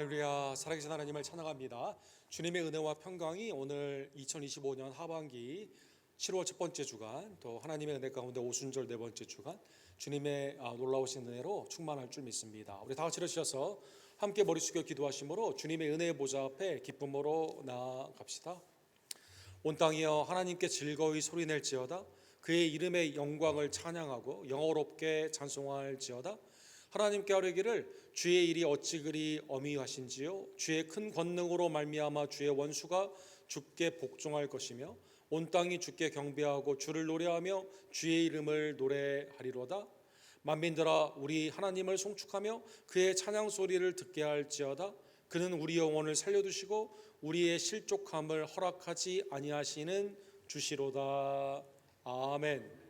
할렐루야. 살아계신 하나님을 찬양합니다. 주님의 은혜와 평강이 오늘 2025년 하반기 7월 첫 번째 주간, 또 하나님의 은혜 가운데 오순절 네 번째 주간, 주님의 놀라우신 은혜로 충만할 줄 믿습니다. 우리 다 같이 일어서셔서 함께 머리 숙여 기도하심으로 주님의 은혜의 보좌 앞에 기쁨으로 나아갑시다. 온 땅이여 하나님께 즐거이 소리낼지어다. 그의 이름의 영광을 찬양하고 영어롭게 찬송할지어다. 하나님께 아뢰기를 주의 일이 어찌 그리 어미하신지요. 주의 큰 권능으로 말미암아 주의 원수가 주께 복종할 것이며 온 땅이 주께 경배하고 주를 노래하며 주의 이름을 노래하리로다. 만민들아 우리 하나님을 송축하며 그의 찬양 소리를 듣게 할지어다. 그는 우리 영혼을 살려두시고 우리의 실족함을 허락하지 아니하시는 주시로다. 아멘.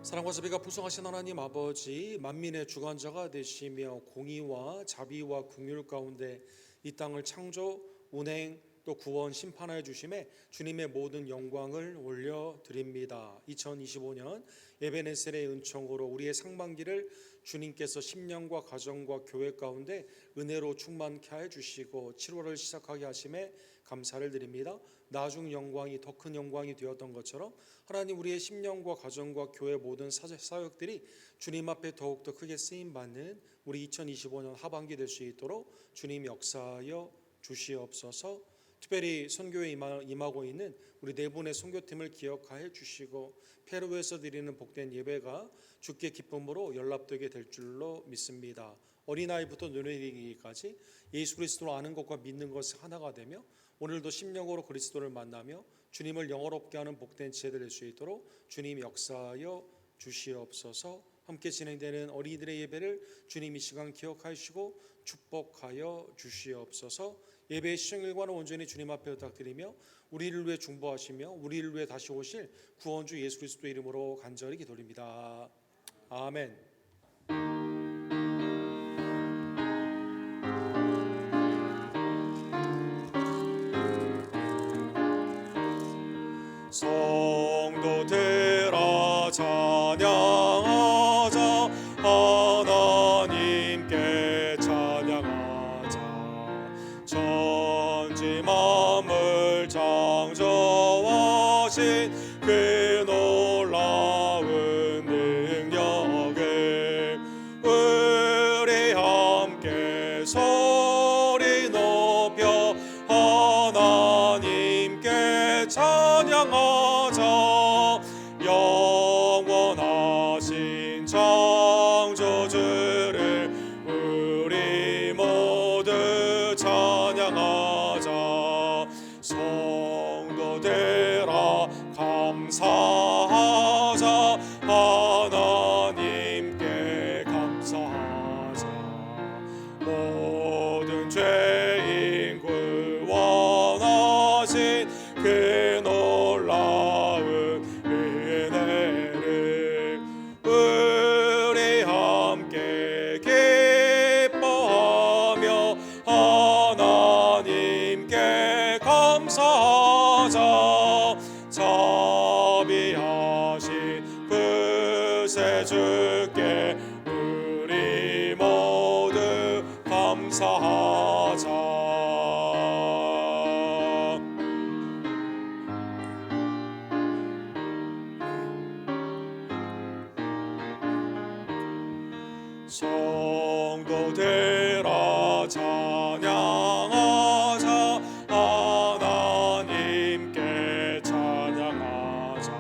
사랑과 자비가 풍성하신 하나님 아버지, 만민의 주관자가 되시며 공의와 자비와 긍휼 가운데 이 땅을 창조, 운행, 또 구원, 심판하여 주심에 주님의 모든 영광을 올려드립니다. 2025년 에베네셀의 은총으로 우리의 상반기를 주님께서 심령과 가정과 교회 가운데 은혜로 충만케 하여 주시고 7월을 시작하게 하심에 감사를 드립니다. 나중 영광이 더 큰 영광이 되었던 것처럼 하나님 우리의 심령과 가정과 교회 모든 사역들이 주님 앞에 더욱더 크게 쓰임받는 우리 2025년 하반기 될 수 있도록 주님 역사하여 주시옵소서. 특별히 선교에 임하고 있는 우리 네 분의 선교팀을 기억하여 주시고 페루에서 드리는 복된 예배가 주께 기쁨으로 연락되게 될 줄로 믿습니다. 어린아이부터 노년이기까지 예수 그리스도를 아는 것과 믿는 것이 하나가 되며 오늘도 심령으로 그리스도를 만나며 주님을 영어롭게 하는 복된 지혜들 될 수 있도록 주님 역사하여 주시옵소서. 함께 진행되는 어린이들의 예배를 주님 이 시간 기억하시고 축복하여 주시옵소서. 예배의 시청일과는 온전히 주님 앞에 부탁드리며 우리를 위해 중보하시며 우리를 위해 다시 오실 구원주 예수 그리스도 이름으로 간절히 기도드립니다. 아멘. 성도들아 찬양하자. 하나님께 찬양하자. 천지 만물 창조하신 그 놀라운 능력을 우리 함께 소리 높여 하나님께 찬양하자. 영원하신 창조주를 우리 모두 찬양하자. 성도들아 감사하자. 하나님께 감사하자. 모든 죄인 구원하신 그 놀라운 은혜를 우리 함께 기뻐하며 하나님께 감사하자. 자비하신 구세주께 우리 모두 감사하자. 성도들아 찬양하자. 하나님께 찬양하자.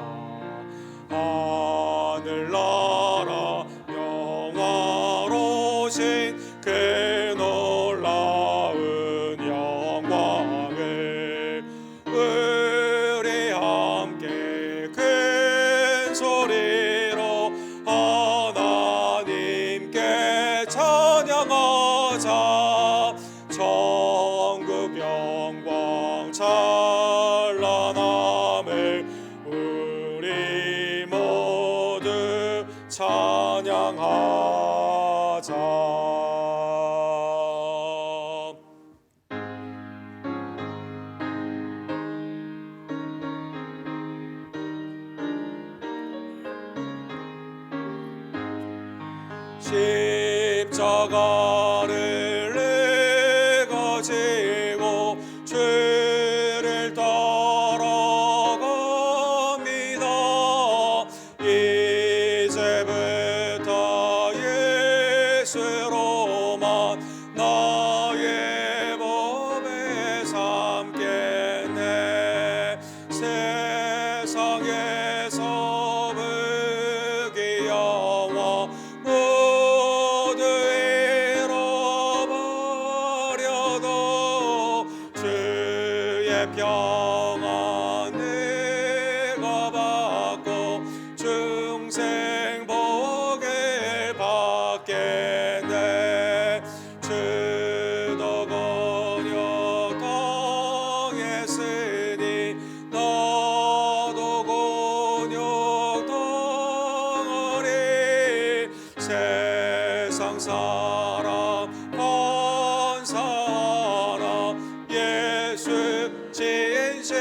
하늘나라 영화로우신 그 놀라운 영광을 우리 함께 큰 소리로 하나님께 찬양하자. 전국 영광 찬란함을 우리 모두 십자가를 내가 지고 주를 따라갑니다. 이제부터 예수로만 나의 법에 삼겠네. 세상에서 부귀영화 모두 잃어버려도 주의 평안 내가 받고 중생 복을 받겠네. 주도 곤욕 당했으니 나도 곤욕 당하리. 세상 사랑 감사하라. 예수 진실합니다.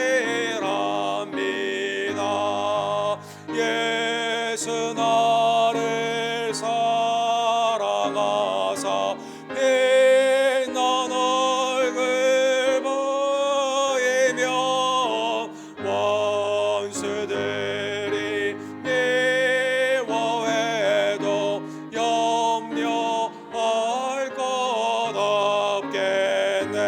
예수 나를 사랑하사 빛난 얼굴 보이며 원수들이 미워해도 염려할 것 없겠네.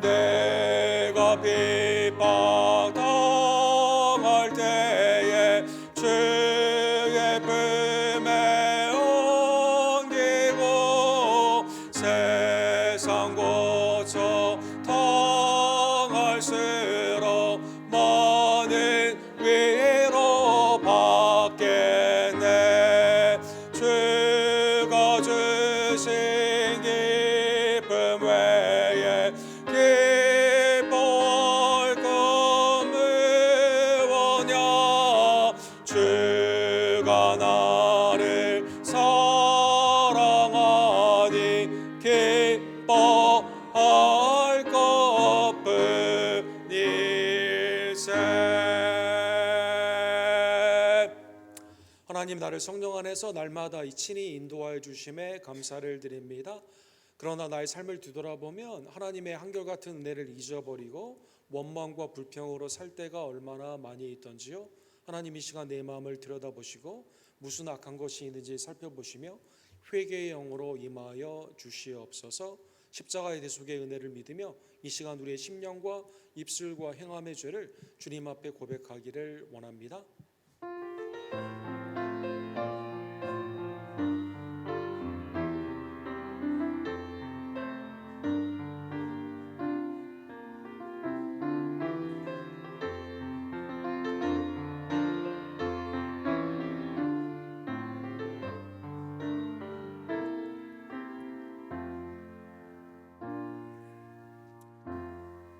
내가 핍박당할 때에 주의 품에 옮기고 세상 고쳐 당할수록 많은 위로 받겠네. 주가 주신 기쁨 외에 기뻐할 것 무엇냐. 주가 나를 사랑하니 기뻐할 것뿐일세. 하나님, 나를 성령 안에서 날마다 친히 인도하여 주심에 감사를 드립니다. 그러나 나의 삶을 뒤돌아보면 하나님의 한결같은 은혜를 잊어버리고 원망과 불평으로 살 때가 얼마나 많이 있던지요. 하나님, 이 시간 내 마음을 들여다보시고 무슨 악한 것이 있는지 살펴보시며 회개의 영으로 임하여 주시옵소서. 십자가의 대속의 은혜를 믿으며 이 시간 우리의 심령과 입술과 행함의 죄를 주님 앞에 고백하기를 원합니다.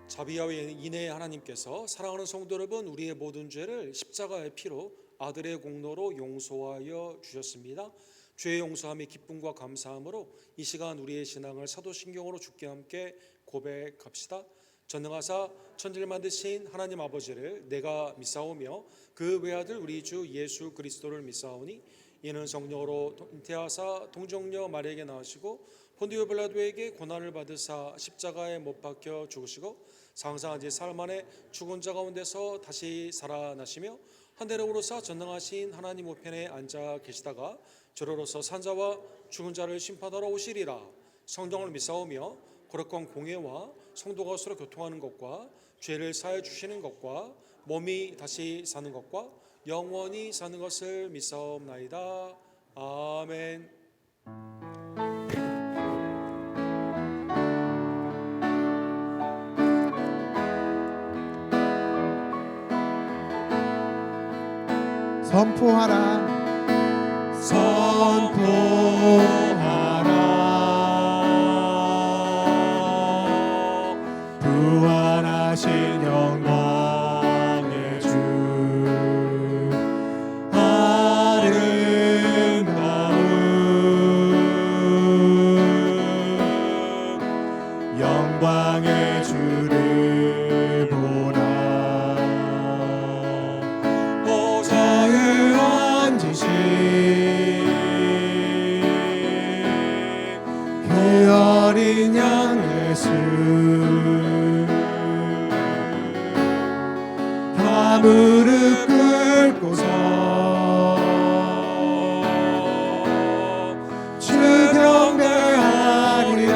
자비와 인애의 하나님께서 사랑하는 성도 여러분, 우리의 모든 죄를 십자가의 피로 아들의 공로로 용서하여 주셨습니다. 죄의 용서함이 기쁨과 감사함으로 이 시간 우리의 신앙을 사도신경으로 주께 함께 고백합시다. 전능하사 천지를 만드신 하나님 아버지를 내가 믿사오며 그 외아들 우리 주 예수 그리스도를 믿사오니 이는 성령으로 잉태하사 동정녀 마리아에게 나으시고 본디오 빌라도에게 고난을 받으사 십자가에 못 박혀 죽으시고 상상한 지 사흘 만에 죽은 자 가운데서 다시 살아나시며 한대로 오르사 전능하신 하나님 우편에 앉아 계시다가 저로로서 산자와 죽은 자를 심판하러 오시리라. 성령을 믿사오며 거룩한 공예와 성도가 서로 교통하는 것과 죄를 사해 주시는 것과 몸이 다시 사는 것과 영원히 사는 것을 믿사옵나이다. 아멘. 선포하라 부활하신 영광의 주 아름다운 영광의 주 무릎 꿇고서 주 경배하리라.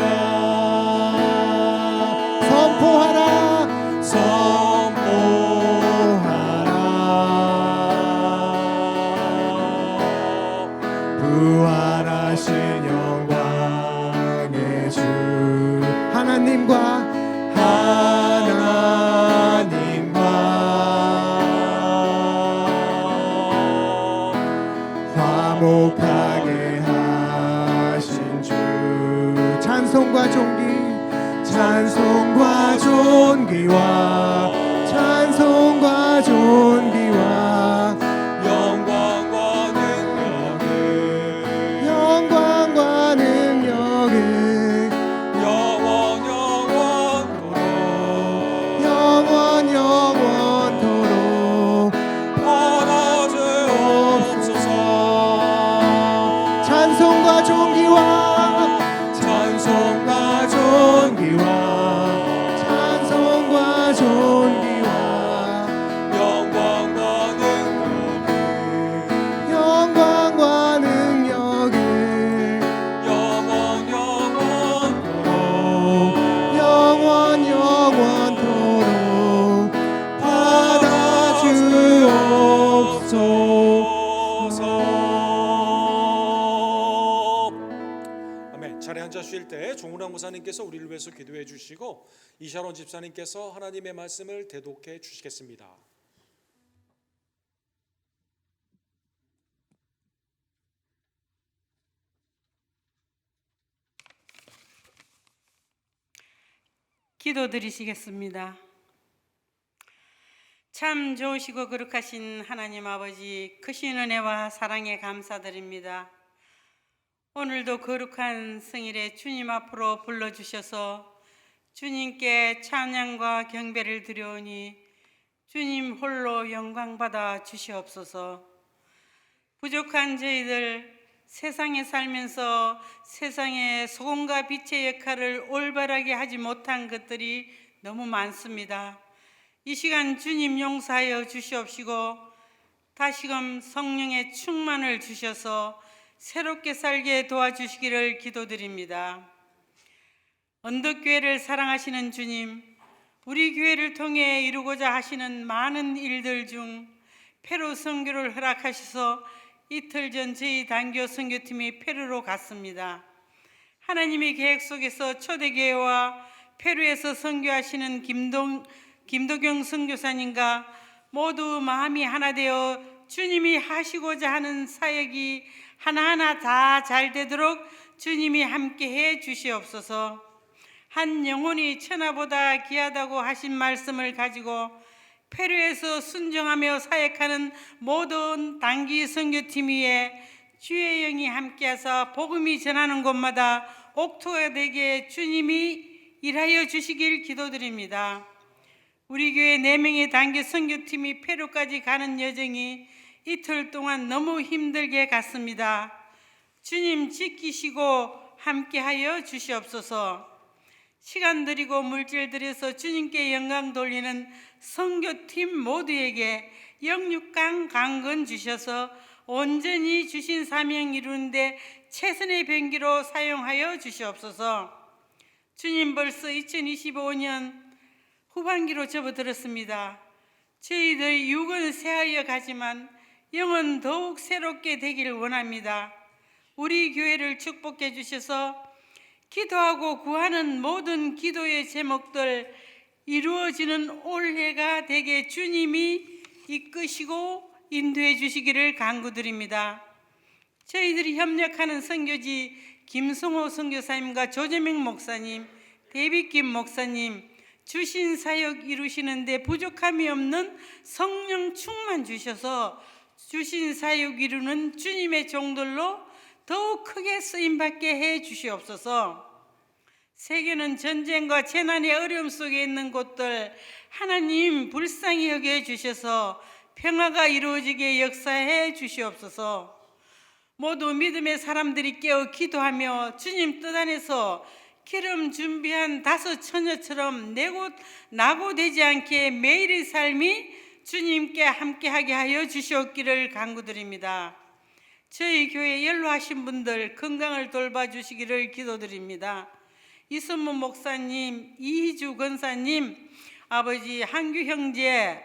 선포하라 부활하신 영광의 주 하나님과 화목하게 하신 주 찬송과 존귀 찬송과 존귀와 찬송과 존귀와 영광과 능력을 영광과 능력을 영원 영원토록 받아주옵소서. 찬송과 존귀와 찬송과 존귀와 찬송과 존귀와 영광과 능력을 영원토록 받아주옵소서. 아멘. 자리에 앉아 주실 때 종훈왕 목사님께서 우리를 위해서 기도해 주시고 이샤론 집사님께서 하나님의 말씀을 대독해 주시겠습니다. 기도드리시겠습니다. 참 좋으시고 거룩하신 하나님 아버지, 크신 은혜와 사랑에 감사드립니다. 오늘도 거룩한 성일에 주님 앞으로 불러주셔서 주님께 찬양과 경배를 드려오니 주님 홀로 영광받아 주시옵소서. 부족한 저희들 세상에 살면서 세상의 소금과 빛의 역할을 올바르게 하지 못한 것들이 너무 많습니다. 이 시간 주님 용서하여 주시옵시고 다시금 성령의 충만을 주셔서 새롭게 살게 도와주시기를 기도드립니다. 언덕교회를 사랑하시는 주님, 우리 교회를 통해 이루고자 하시는 많은 일들 중 페루 선교를 허락하셔서 이틀 전 저희 단교 선교팀이 페루로 갔습니다. 하나님의 계획 속에서 초대교회와 페루에서 선교하시는 김도경 선교사님과 모두 마음이 하나 되어 주님이 하시고자 하는 사역이 하나하나 다 잘 되도록 주님이 함께해 주시옵소서. 한 영혼이 천하보다 귀하다고 하신 말씀을 가지고 페루에서 순종하며 사역하는 모든 단기 선교팀 위에 주의 영이 함께하사 복음이 전하는 곳마다 옥토가 되게 주님이 일하여 주시길 기도드립니다. 우리 교회 4명의 단기 선교팀이 페루까지 가는 여정이 이틀 동안 너무 힘들게 갔습니다. 주님 지키시고 함께하여 주시옵소서. 시간 들이고 물질 들여서 주님께 영광 돌리는 선교팀 모두에게 영육강 강건 주셔서 온전히 주신 사명 이루는데 최선의 병기로 사용하여 주시옵소서. 주님, 벌써 2025년 후반기로 접어들었습니다. 저희들 육은 새하여 가지만 영은 더욱 새롭게 되기를 원합니다. 우리 교회를 축복해 주셔서 기도하고 구하는 모든 기도의 제목들 이루어지는 올해가 되게 주님이 이끄시고 인도해 주시기를 간구드립니다. 저희들이 협력하는 선교지 김성호 선교사님과 조재명 목사님, 데이빗김 목사님, 주신 사역 이루시는데 부족함이 없는 성령 충만 주셔서 주신 사역 이루는 주님의 종들로 더욱 크게 쓰임받게 해 주시옵소서. 세계는 전쟁과 재난의 어려움 속에 있는 곳들 하나님 불쌍히 여겨 주셔서 평화가 이루어지게 역사해 주시옵소서. 모두 믿음의 사람들이 깨어 기도하며 주님 뜻 안에서 기름 준비한 5 처녀처럼 나고 되지 않게 매일의 삶이 주님께 함께하게 하여 주시옵기를 간구드립니다. 저희 교회 연로하신 분들 건강을 돌봐주시기를 기도드립니다. 이선문 목사님, 이희주 권사님, 아버지 한규 형제,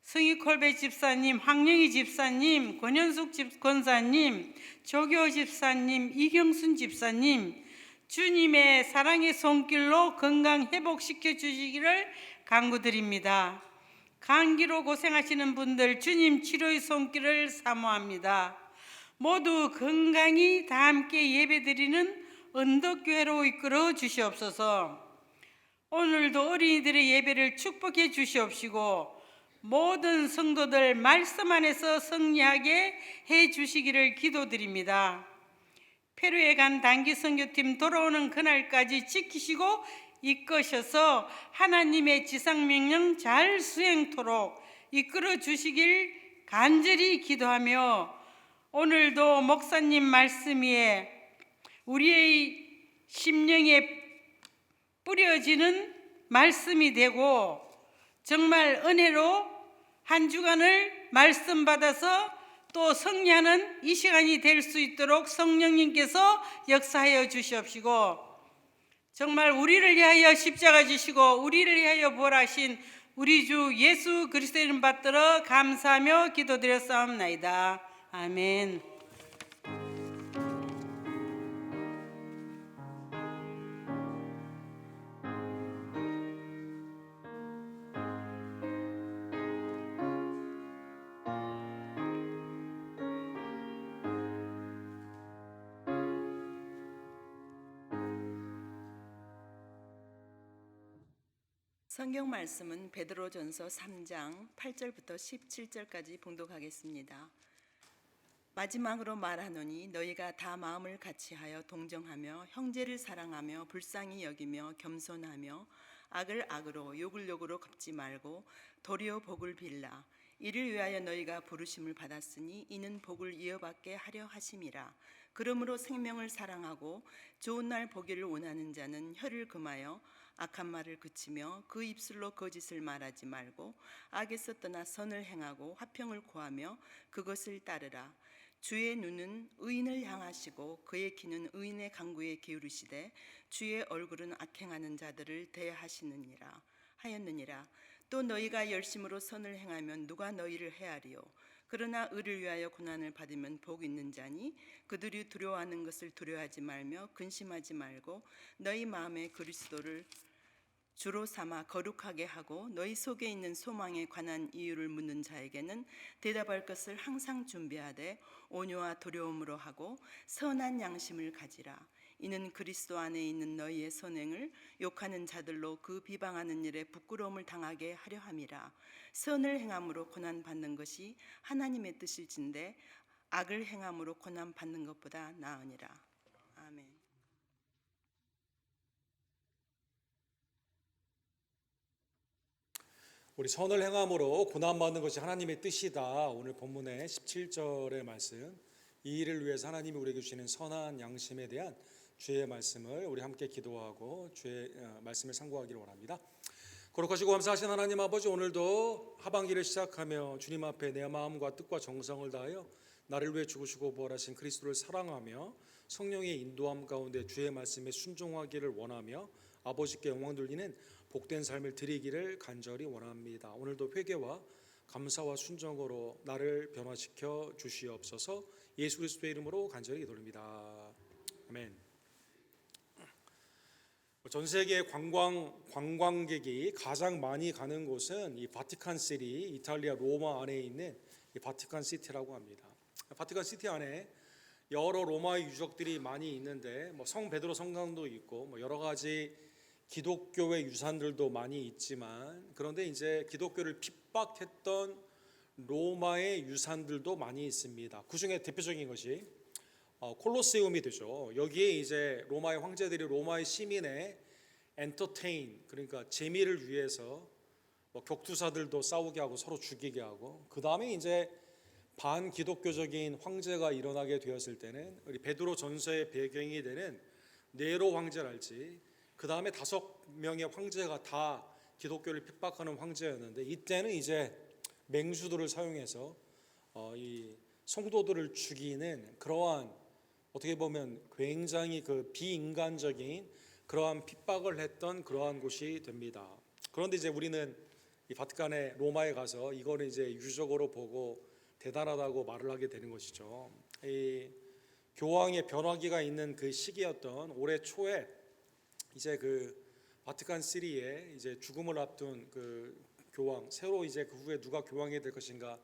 성희콜베 집사님, 황영희 집사님, 권현숙 권사님, 조교 집사님, 이경순 집사님, 주님의 사랑의 손길로 건강 회복시켜 주시기를 간구드립니다. 감기로 고생하시는 분들 주님 치료의 손길을 사모합니다. 모두 건강히 다 함께 예배드리는 언덕교회로 이끌어 주시옵소서. 오늘도 어린이들의 예배를 축복해 주시옵시고 모든 성도들 말씀 안에서 승리하게 해 주시기를 기도드립니다. 페루에 간 단기 선교팀 돌아오는 그날까지 지키시고 이끄셔서 하나님의 지상명령 잘 수행토록 이끌어 주시길 간절히 기도하며 오늘도 목사님 말씀 위에 우리의 심령에 뿌려지는 말씀이 되고 정말 은혜로 한 주간을 말씀 받아서 또 승리하는 이 시간이 될 수 있도록 성령님께서 역사하여 주시옵시고 정말 우리를 위하여 십자가 지시고 우리를 위하여 부활하신 우리 주 예수 그리스도의 이름 받들어 감사하며 기도드렸사옵나이다. 아멘. 성경 말씀은 베드로전서 3장 8절부터 17절까지 봉독하겠습니다. 마지막으로 말하노니 너희가 다 마음을 같이하여 동정하며 형제를 사랑하며 불쌍히 여기며 겸손하며 악을 악으로 욕을 욕으로 갚지 말고 도리어 복을 빌라. 이를 위하여 너희가 부르심을 받았으니 이는 복을 이어받게 하려 하심이라. 그러므로 생명을 사랑하고 좋은 날 보기를 원하는 자는 혀를 금하여 악한 말을 그치며 그 입술로 거짓을 말하지 말고 악에서 떠나 선을 행하고 화평을 구하며 그것을 따르라. 주의 눈은 의인을 향하시고 그의 귀는 의인의 간구에 기울이시되 주의 얼굴은 악행하는 자들을 대하시느니라 하였느니라. 또 너희가 열심으로 선을 행하면 누가 너희를 해하리요. 그러나 의를 위하여 고난을 받으면 복 있는 자니 그들이 두려워하는 것을 두려워하지 말며 근심하지 말고 너희 마음에 그리스도를 주로 삼아 거룩하게 하고 너희 속에 있는 소망에 관한 이유를 묻는 자에게는 대답할 것을 항상 준비하되 온유와 두려움으로 하고 선한 양심을 가지라. 이는 그리스도 안에 있는 너희의 선행을 욕하는 자들로 그 비방하는 일에 부끄러움을 당하게 하려 함이라. 선을 행함으로 고난 받는 것이 하나님의 뜻일진데 악을 행함으로 고난 받는 것보다 나으니라. 아멘. 우리 선을 행함으로 고난받는 것이 하나님의 뜻이다. 오늘 본문의 17절의 말씀, 이 일을 위해서 하나님이 우리에게 주시는 선한 양심에 대한 주의 말씀을 우리 함께 기도하고 주의 말씀을 상고하기를 원합니다. 거룩하시고 감사하신 하나님 아버지, 오늘도 하반기를 시작하며 주님 앞에 내 마음과 뜻과 정성을 다하여 나를 위해 죽으시고 부활하신 그리스도를 사랑하며 성령의 인도함 가운데 주의 말씀에 순종하기를 원하며 아버지께 영광 돌리는 복된 삶을 드리기를 간절히 원합니다. 오늘도 회개와 감사와 순종으로 나를 변화시켜 주시옵소서. 예수 그리스도의 이름으로 간절히 기도드립니다. 아멘. 전 세계 관광객이 가장 많이 가는 곳은 이 바티칸 시티, 이탈리아 로마 안에 있는 이 바티칸 시티라고 합니다. 바티칸 시티 안에 여러 로마의 유적들이 많이 있는데 성 베드로 성당도 있고 여러 가지 기독교의 유산들도 많이 있지만, 그런데 이제 기독교를 핍박했던 로마의 유산들도 많이 있습니다. 그 중에 대표적인 것이 콜로세움이 되죠. 여기에 이제 로마의 황제들이 로마의 시민의 엔터테인, 그러니까 재미를 위해서 격투사들도 싸우게 하고 서로 죽이게 하고, 그 다음에 이제 반기독교적인 황제가 일어나게 되었을 때는 우리 베드로 전서의 배경이 되는 네로 황제랄지, 그 다음에 5명의 황제가 다 기독교를 핍박하는 황제였는데, 이때는 이제 맹수들을 사용해서 이 성도들을 죽이는 그러한 어떻게 보면 굉장히 그 비인간적인 그러한 핍박을 했던 그러한 곳이 됩니다. 그런데 이제 우리는 이 바티칸의 로마에 가서 이거를 이제 유적으로 보고 대단하다고 말을 하게 되는 것이죠. 이 교황의 변화기가 있는 그 시기였던 올해 초에 이제 그 바티칸 3의 이제 죽음을 앞둔 그 교황, 새로 이제 그 후에 누가 교황이 될 것인가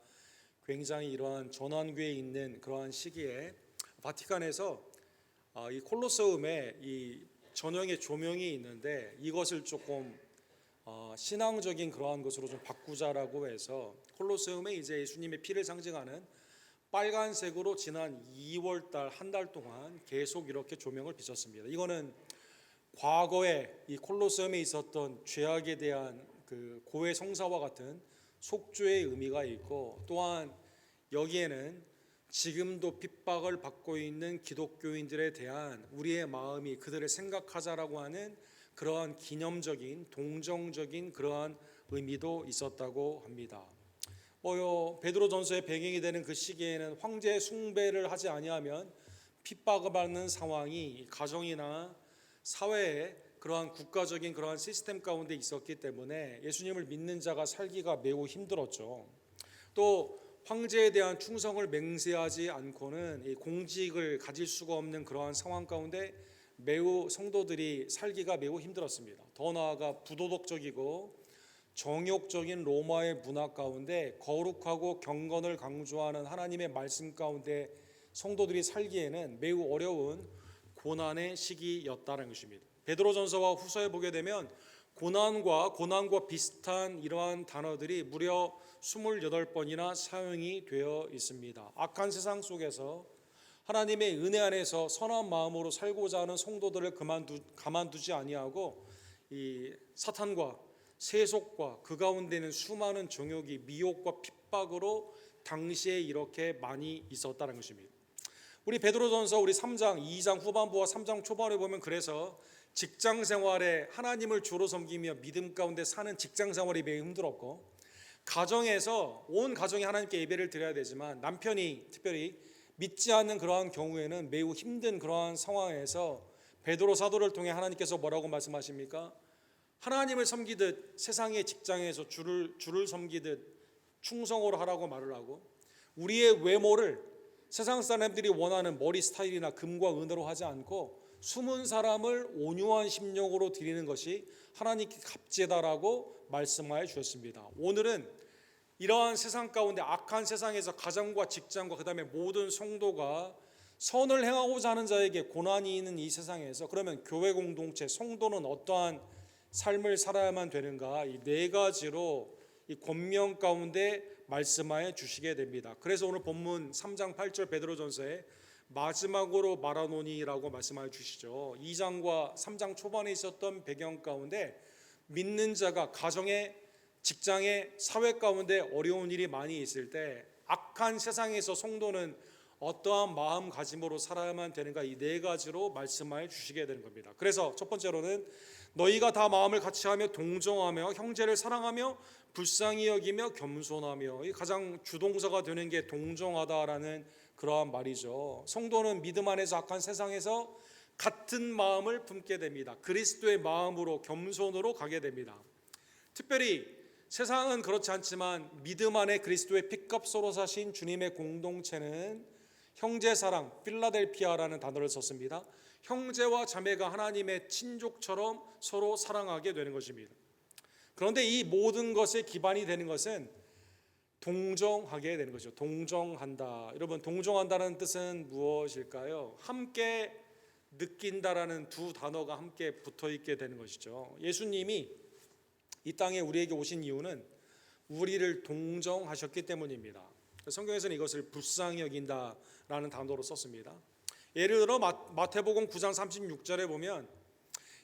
굉장히 이러한 전환기에 있는 그러한 시기에 바티칸에서 이 콜로세움에 이 전형의 조명이 있는데 이것을 조금 신앙적인 그러한 것으로 좀 바꾸자라고 해서 콜로세움에 이제 예수님의 피를 상징하는 빨간색으로 지난 2월 달 한 달 동안 계속 이렇게 조명을 비쳤습니다. 이거는 과거에 이 콜로세움에 있었던 죄악에 대한 그 고해 성사와 같은 속죄의 의미가 있고, 또한 여기에는 지금도 핍박을 받고 있는 기독교인들에 대한 우리의 마음이 그들을 생각하자라고 하는 그러한 기념적인 동정적인 그러한 의미도 있었다고 합니다. 베드로전서의 배경이 되는 그 시기에는 황제 숭배를 하지 아니하면 핍박을 받는 상황이 가정이나 사회에 그러한 국가적인 그러한 시스템 가운데 있었기 때문에 예수님을 믿는 자가 살기가 매우 힘들었죠. 또 황제에 대한 충성을 맹세하지 않고는 이 공직을 가질 수가 없는 그러한 상황 가운데 매우 성도들이 살기가 매우 힘들었습니다. 더 나아가 부도덕적이고 정욕적인 로마의 문화 가운데 거룩하고 경건을 강조하는 하나님의 말씀 가운데 성도들이 살기에는 매우 어려운 고난의 시기였다는 것입니다. 베드로전서와 후서에 보게 되면 고난과 비슷한 이러한 단어들이 무려 28번이나 사용이 되어 있습니다. 악한 세상 속에서 하나님의 은혜 안에서 선한 마음으로 살고자 하는 성도들을 가만두지 아니하고 이 사탄과 세속과 그 가운데는 수많은 정욕이 미혹과 핍박으로 당시에 이렇게 많이 있었다는 것입니다. 우리 베드로전서 우리 3장 2장 후반부와 3장 초반에 보면 그래서 직장 생활에 하나님을 주로 섬기며 믿음 가운데 사는 직장 생활이 매우 힘들었고, 가정에서 온 가정이 하나님께 예배를 드려야 되지만 남편이 특별히 믿지 않는 그러한 경우에는 매우 힘든 그러한 상황에서 베드로 사도를 통해 하나님께서 뭐라고 말씀하십니까? 하나님을 섬기듯 세상의 직장에서 주를 섬기듯 충성으로 하라고 말을 하고, 우리의 외모를 세상 사람들이 원하는 머리 스타일이나 금과 은으로 하지 않고 숨은 사람을 온유한 심령으로 드리는 것이 하나님께 갑제다라고 말씀하여 주셨습니다. 오늘은 이러한 세상 가운데 악한 세상에서 가정과 직장과 그다음에 모든 성도가 선을 행하고자 하는 자에게 고난이 있는 이 세상에서 그러면 교회 공동체 성도는 어떠한 삶을 살아야만 되는가, 이 네 가지로 이 권면 가운데 말씀하여 주시게 됩니다. 그래서 오늘 본문 3장 8절 베드로전서에 마지막으로 말하노니라고 말씀하여 주시죠. 2장과 3장 초반에 있었던 배경 가운데 믿는 자가 가정에, 직장에, 사회 가운데 어려운 일이 많이 있을 때 악한 세상에서 성도는 어떠한 마음가짐으로 살아야만 되는가, 이 네 가지로 말씀하여 주시게 되는 겁니다. 그래서 첫 번째로는 너희가 다 마음을 같이하며 동정하며 형제를 사랑하며 불쌍히 여기며 겸손하며, 이 가장 주동사가 되는 게 동정하다라는 그러한 말이죠. 성도는 믿음 안에서 악한 세상에서 같은 마음을 품게 됩니다. 그리스도의 마음으로 겸손으로 가게 됩니다. 특별히 세상은 그렇지 않지만 믿음 안에 그리스도의 피값으로 사신 주님의 공동체는 형제사랑, 필라델피아라는 단어를 썼습니다. 형제와 자매가 하나님의 친족처럼 서로 사랑하게 되는 것입니다. 그런데 이 모든 것의 기반이 되는 것은 동정하게 되는 것이죠. 동정한다. 여러분, 동정한다는 뜻은 무엇일까요? 함께 느낀다라는 두 단어가 함께 붙어 있게 되는 것이죠. 예수님이 이 땅에 우리에게 오신 이유는 우리를 동정하셨기 때문입니다. 성경에서는 이것을 불쌍히 여긴다라는 단어로 썼습니다. 예를 들어 마태복음 9장 36절에 보면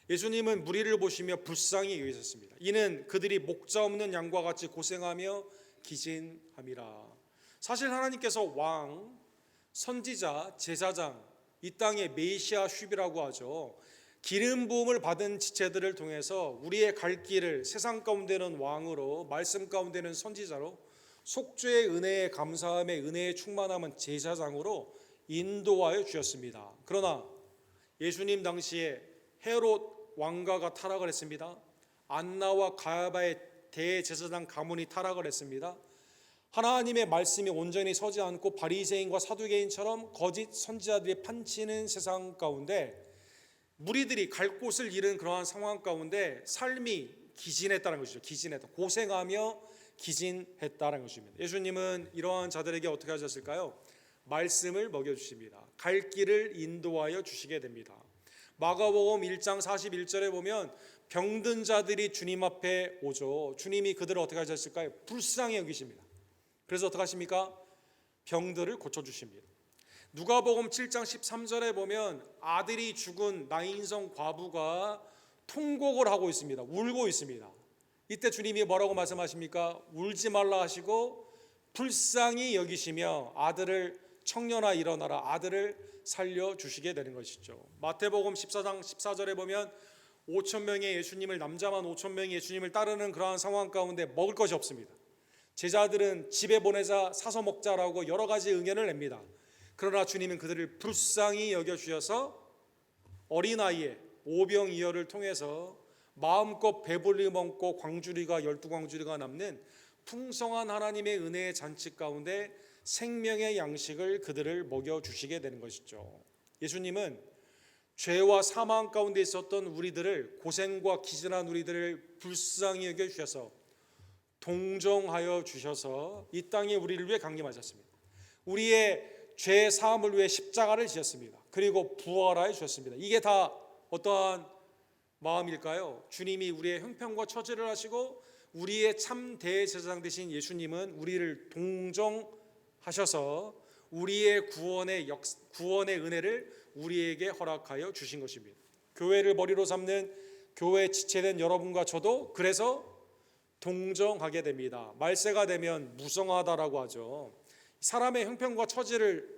예수님은 무리를 보시며 불쌍히 여기셨습니다. 이는 그들이 목자 없는 양과 같이 고생하며 기진함이라. 사실 하나님께서 왕, 선지자, 제사장, 이 땅의 메시아 쉿이라고 하죠. 기름 부음을 받은 지체들을 통해서 우리의 갈 길을 세상 가운데는 왕으로, 말씀 가운데는 선지자로, 속죄의 은혜에 감사함에 은혜에 충만함은 제사장으로 인도하여 주셨습니다. 그러나 예수님 당시에 헤롯 왕가가 타락을 했습니다. 안나와 가야바의 대제사장 가문이 타락을 했습니다. 하나님의 말씀이 온전히 서지 않고 바리새인과 사두개인처럼 거짓 선지자들이 판치는 세상 가운데 무리들이 갈 곳을 잃은 그러한 상황 가운데 삶이 기진했다는 것이죠. 기진했다. 고생하며 기진했다는 것입니다. 예수님은 이러한 자들에게 어떻게 하셨을까요? 말씀을 먹여주십니다. 갈 길을 인도하여 주시게 됩니다. 마가복음 1장 41절에 보면 병든 자들이 주님 앞에 오죠. 주님이 그들을 어떻게 하셨을까요? 불쌍히 여기십니다. 그래서 어떻게 하십니까? 병들을 고쳐주십니다. 누가복음 7장 13절에 보면 아들이 죽은 나인성 과부가 통곡을 하고 있습니다. 울고 있습니다. 이때 주님이 뭐라고 말씀하십니까? 울지 말라 하시고 불쌍히 여기시며 아들을 청년아 일어나라, 아들을 살려주시게 되는 것이죠. 마태복음 14장 14절에 보면 5,000명의 예수님을, 남자만 5,000명의 예수님을 따르는 그러한 상황 가운데 먹을 것이 없습니다. 제자들은 집에 보내자 사서 먹자라고 여러 가지 의견을 냅니다. 그러나 주님은 그들을 불쌍히 여겨주셔서 어린아이의 오병이어를 통해서 마음껏 배불리 먹고 광주리가 12광주리가 남는 풍성한 하나님의 은혜의 잔치 가운데 생명의 양식을 그들을 먹여주시게 되는 것이죠. 예수님은 죄와 사망 가운데 있었던 우리들을, 고생과 기진한 우리들을 불쌍히 여겨주셔서 동정하여 주셔서 이 땅에 우리를 위해 강림하셨습니다. 우리의 죄 사함을 위해 십자가를 지셨습니다. 그리고 부활하여 주셨습니다. 이게 다 어떠한 마음일까요? 주님이 우리의 형편과 처지를 하시고 우리의 참 대제사장 되신 예수님은 우리를 동정하셔서 우리의 구원의 은혜를 우리에게 허락하여 주신 것입니다. 교회를 머리로 삼는 교회 지체된 여러분과 저도 그래서 동정하게 됩니다. 말세가 되면 무성하다라고 하죠. 사람의 형편과 처지를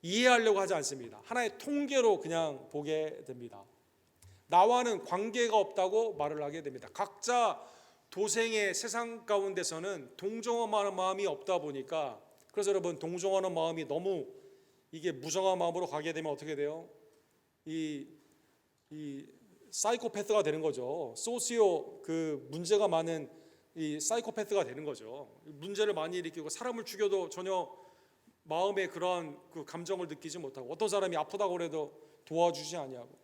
이해하려고 하지 않습니다. 하나의 통계로 그냥 보게 됩니다. 나와는 관계가 없다고 말을 하게 됩니다. 각자 도생의 세상 가운데서는 동정하는 마음이 없다 보니까, 그래서 여러분 동정하는 마음이 너무 이게 무정한 마음으로 가게 되면 어떻게 돼요? 이 사이코패스가 되는 거죠. 소시오 그 문제가 많은 이 사이코패스가 되는 거죠. 문제를 많이 일으키고 사람을 죽여도 전혀 마음에 그러한 그 감정을 느끼지 못하고, 어떤 사람이 아프다고 해도 도와주지 아니하고,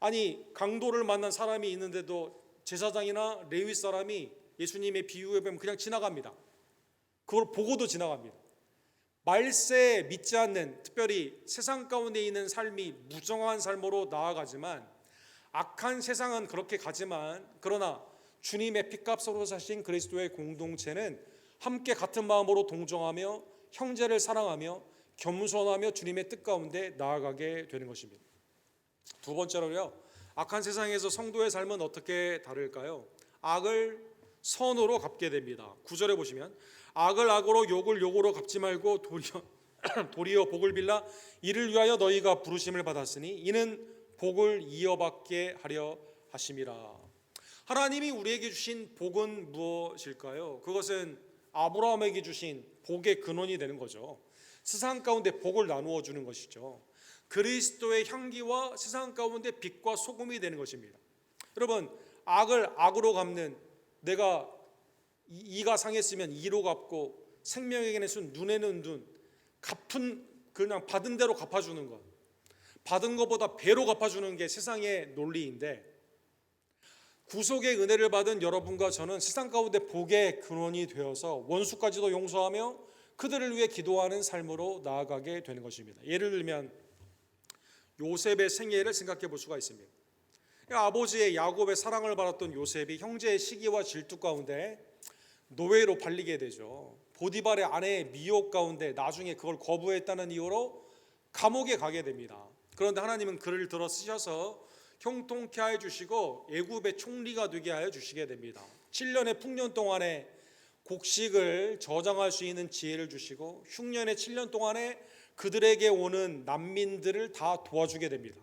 아니 강도를 만난 사람이 있는데도 제사장이나 레위 사람이 예수님의 비유에 보면 그냥 지나갑니다. 그걸 보고도 지나갑니다. 말세에 믿지 않는, 특별히 세상 가운데 있는 삶이 무정한 삶으로 나아가지만, 악한 세상은 그렇게 가지만, 그러나 주님의 피값으로 사신 그리스도의 공동체는 함께 같은 마음으로 동정하며 형제를 사랑하며 겸손하며 주님의 뜻 가운데 나아가게 되는 것입니다. 두 번째로요, 악한 세상에서 성도의 삶은 어떻게 다를까요? 악을 선으로 갚게 됩니다. 9절에 보시면 악을 악으로 욕을 욕으로 갚지 말고 도리어 복을 빌라 이를 위하여 너희가 부르심을 받았으니 이는 복을 이어받게 하려 하심이라. 하나님이 우리에게 주신 복은 무엇일까요? 그것은 아브라함에게 주신 복의 근원이 되는 거죠. 세상 가운데 복을 나누어 주는 것이죠. 그리스도의 향기와 세상 가운데 빛과 소금이 되는 것입니다. 여러분, 악을 악으로 갚는, 내가 이가 상했으면 이로 갚고 생명에게는 순, 눈에는 눈, 갚은 그냥 받은 대로 갚아주는 것, 받은 것보다 배로 갚아주는 게 세상의 논리인데, 구속의 은혜를 받은 여러분과 저는 세상 가운데 복의 근원이 되어서 원수까지도 용서하며 그들을 위해 기도하는 삶으로 나아가게 되는 것입니다. 예를 들면 요셉의 생애를 생각해 볼 수가 있습니다. 아버지의 야곱의 사랑을 받았던 요셉이 형제의 시기와 질투 가운데 노예로 팔리게 되죠. 보디발의 아내의 미혹 가운데 나중에 그걸 거부했다는 이유로 감옥에 가게 됩니다. 그런데 하나님은 그를 들어 쓰셔서 형통케 하여 주시고 애굽의 총리가 되게 하여 주시게 됩니다. 7년의 풍년 동안에 곡식을 저장할 수 있는 지혜를 주시고 흉년의 7년 동안에 그들에게 오는 난민들을 다 도와주게 됩니다.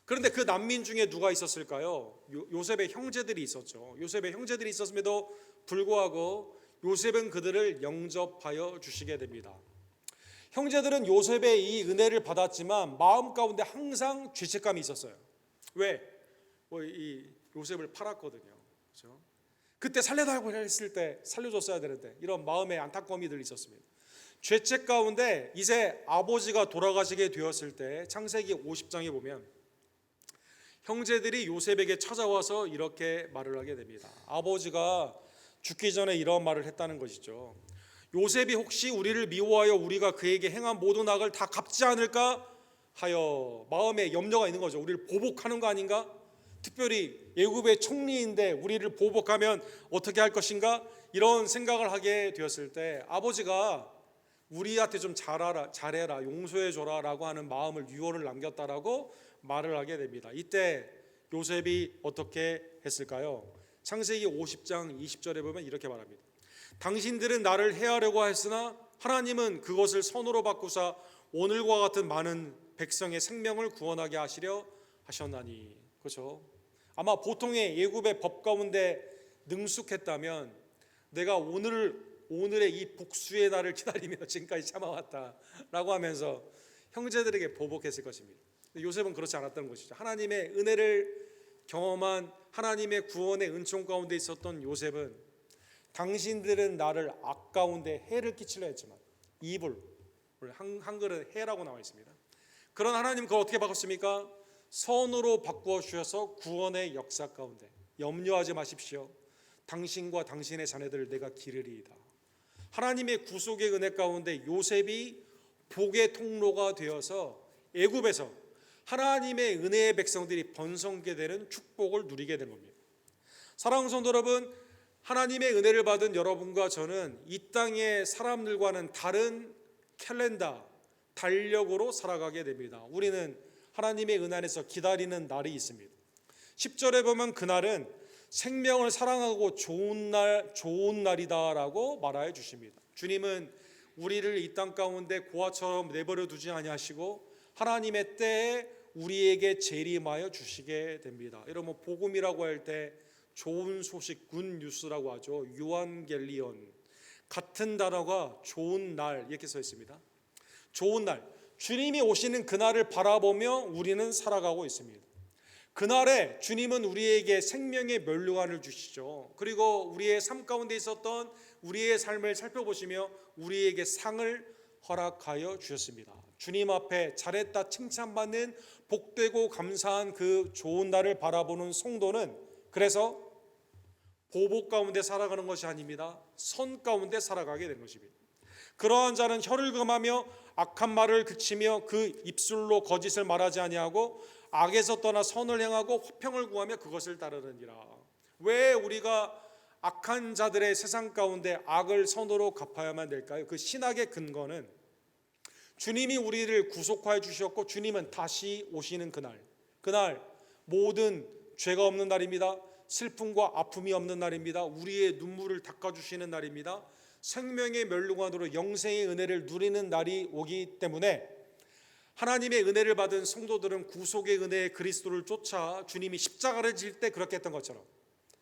그런데 그 난민 중에 누가 있었을까요? 요셉의 형제들이 있었죠. 요셉의 형제들이 있었음에도 불구하고 요셉은 그들을 영접하여 주시게 됩니다. 형제들은 요셉의 이 은혜를 받았지만 마음 가운데 항상 죄책감이 있었어요. 왜? 이 요셉을 팔았거든요. 그렇죠? 그때 살려달라고 했을 때 살려줬어야 되는데 이런 마음의 안타까움이 늘 있었습니다. 죄책 가운데 이제 아버지가 돌아가시게 되었을 때 창세기 50장에 보면 형제들이 요셉에게 찾아와서 이렇게 말을 하게 됩니다. 아버지가 죽기 전에 이런 말을 했다는 것이죠. 요셉이 혹시 우리를 미워하여 우리가 그에게 행한 모든 악을 다 갚지 않을까 하여 마음에 염려가 있는 거죠. 우리를 보복하는 거 아닌가? 특별히 애굽의 총리인데 우리를 보복하면 어떻게 할 것인가? 이런 생각을 하게 되었을 때 아버지가 우리한테 좀 잘해라, 용서해줘라 라고 하는 마음을 유언을 남겼다라고 말을 하게 됩니다. 이때 요셉이 어떻게 했을까요? 창세기 50장 20절에 보면 이렇게 말합니다. 당신들은 나를 해하려고 했으나 하나님은 그것을 선으로 바꾸사 오늘과 같은 많은 백성의 생명을 구원하게 하시려 하셨나니. 그렇죠? 아마 보통의 애굽의 법 가운데 능숙했다면 내가 오늘의 이 복수의 날을 기다리며 지금까지 참아왔다라고 하면서 형제들에게 보복했을 것입니다. 요셉은 그렇지 않았다는 것이죠. 하나님의 은혜를 경험한 하나님의 구원의 은총 가운데 있었던 요셉은 당신들은 나를 악 가운데 해를 끼치려 했지만 이불, 한글은 해라고 나와 있습니다. 그런 하나님 그걸 어떻게 바꿨습니까? 선으로 바꾸어 주셔서 구원의 역사 가운데 염려하지 마십시오. 당신과 당신의 자녀들을 내가 기르리이다. 하나님의 구속의 은혜 가운데 요셉이 복의 통로가 되어서 애굽에서 하나님의 은혜의 백성들이 번성게 되는 축복을 누리게 된 겁니다. 사랑하는 성도 여러분, 하나님의 은혜를 받은 여러분과 저는 이 땅의 사람들과는 다른 캘린더, 달력으로 살아가게 됩니다. 우리는 하나님의 은혜 안에서 기다리는 날이 있습니다. 10절에 보면 그날은 생명을 사랑하고 좋은 날이다라고 말하여 주십니다. 주님은 우리를 이 땅 가운데 고아처럼 내버려 두지 아니하시고 하나님의 때에 우리에게 재림하여 주시게 됩니다. 여러분 복음이라고 할 때 좋은 소식, 굿 뉴스라고 하죠. 유한겔리온 같은 단어가 좋은 날 이렇게 써 있습니다. 좋은 날, 주님이 오시는 그날을 바라보며 우리는 살아가고 있습니다. 그날에 주님은 우리에게 생명의 면류관을 주시죠. 그리고 우리의 삶 가운데 있었던 우리의 삶을 살펴보시며 우리에게 상을 허락하여 주셨습니다. 주님 앞에 잘했다 칭찬받는 복되고 감사한 그 좋은 날을 바라보는 성도는 그래서 보복 가운데 살아가는 것이 아닙니다. 선 가운데 살아가게 된 것입니다. 그러한 자는 혀를 금하며 악한 말을 그치며 그 입술로 거짓을 말하지 아니하고 악에서 떠나 선을 행하고 화평을 구하며 그것을 따르느니라. 왜 우리가 악한 자들의 세상 가운데 악을 선으로 갚아야만 될까요? 그 신학의 근거는 주님이 우리를 구속하여 주셨고 주님은 다시 오시는 그날 모든 죄가 없는 날입니다. 슬픔과 아픔이 없는 날입니다. 우리의 눈물을 닦아주시는 날입니다. 생명의 면류관으로 영생의 은혜를 누리는 날이 오기 때문에 하나님의 은혜를 받은 성도들은 구속의 은혜의 그리스도를 쫓아 주님이 십자가를 질 때 그렇게 했던 것처럼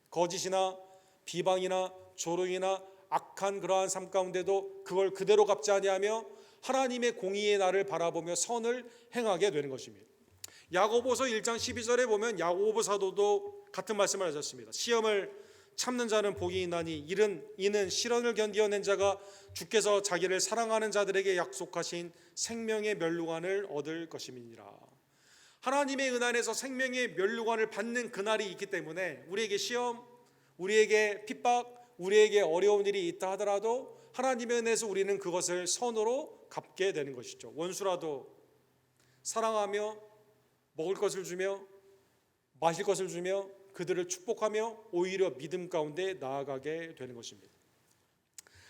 거짓이나 비방이나 조롱이나 악한 그러한 삶 가운데도 그걸 그대로 갚지 아니하며 하나님의 공의의 날을 바라보며 선을 행하게 되는 것입니다. 야고보서 1장 12절에 보면 야고보 사도도 같은 말씀을 하셨습니다. 시험을 참는 자는 복이 있나니 이는 시련을 견디어낸 자가 주께서 자기를 사랑하는 자들에게 약속하신 생명의 면류관을 얻을 것임이니라. 하나님의 은 안에서 생명의 면류관을 받는 그날이 있기 때문에 우리에게 시험, 우리에게 핍박, 우리에게 어려운 일이 있다 하더라도 하나님의 은혜에서 우리는 그것을 선으로 갚게 되는 것이죠. 원수라도 사랑하며 먹을 것을 주며 마실 것을 주며 그들을 축복하며 오히려 믿음 가운데 나아가게 되는 것입니다.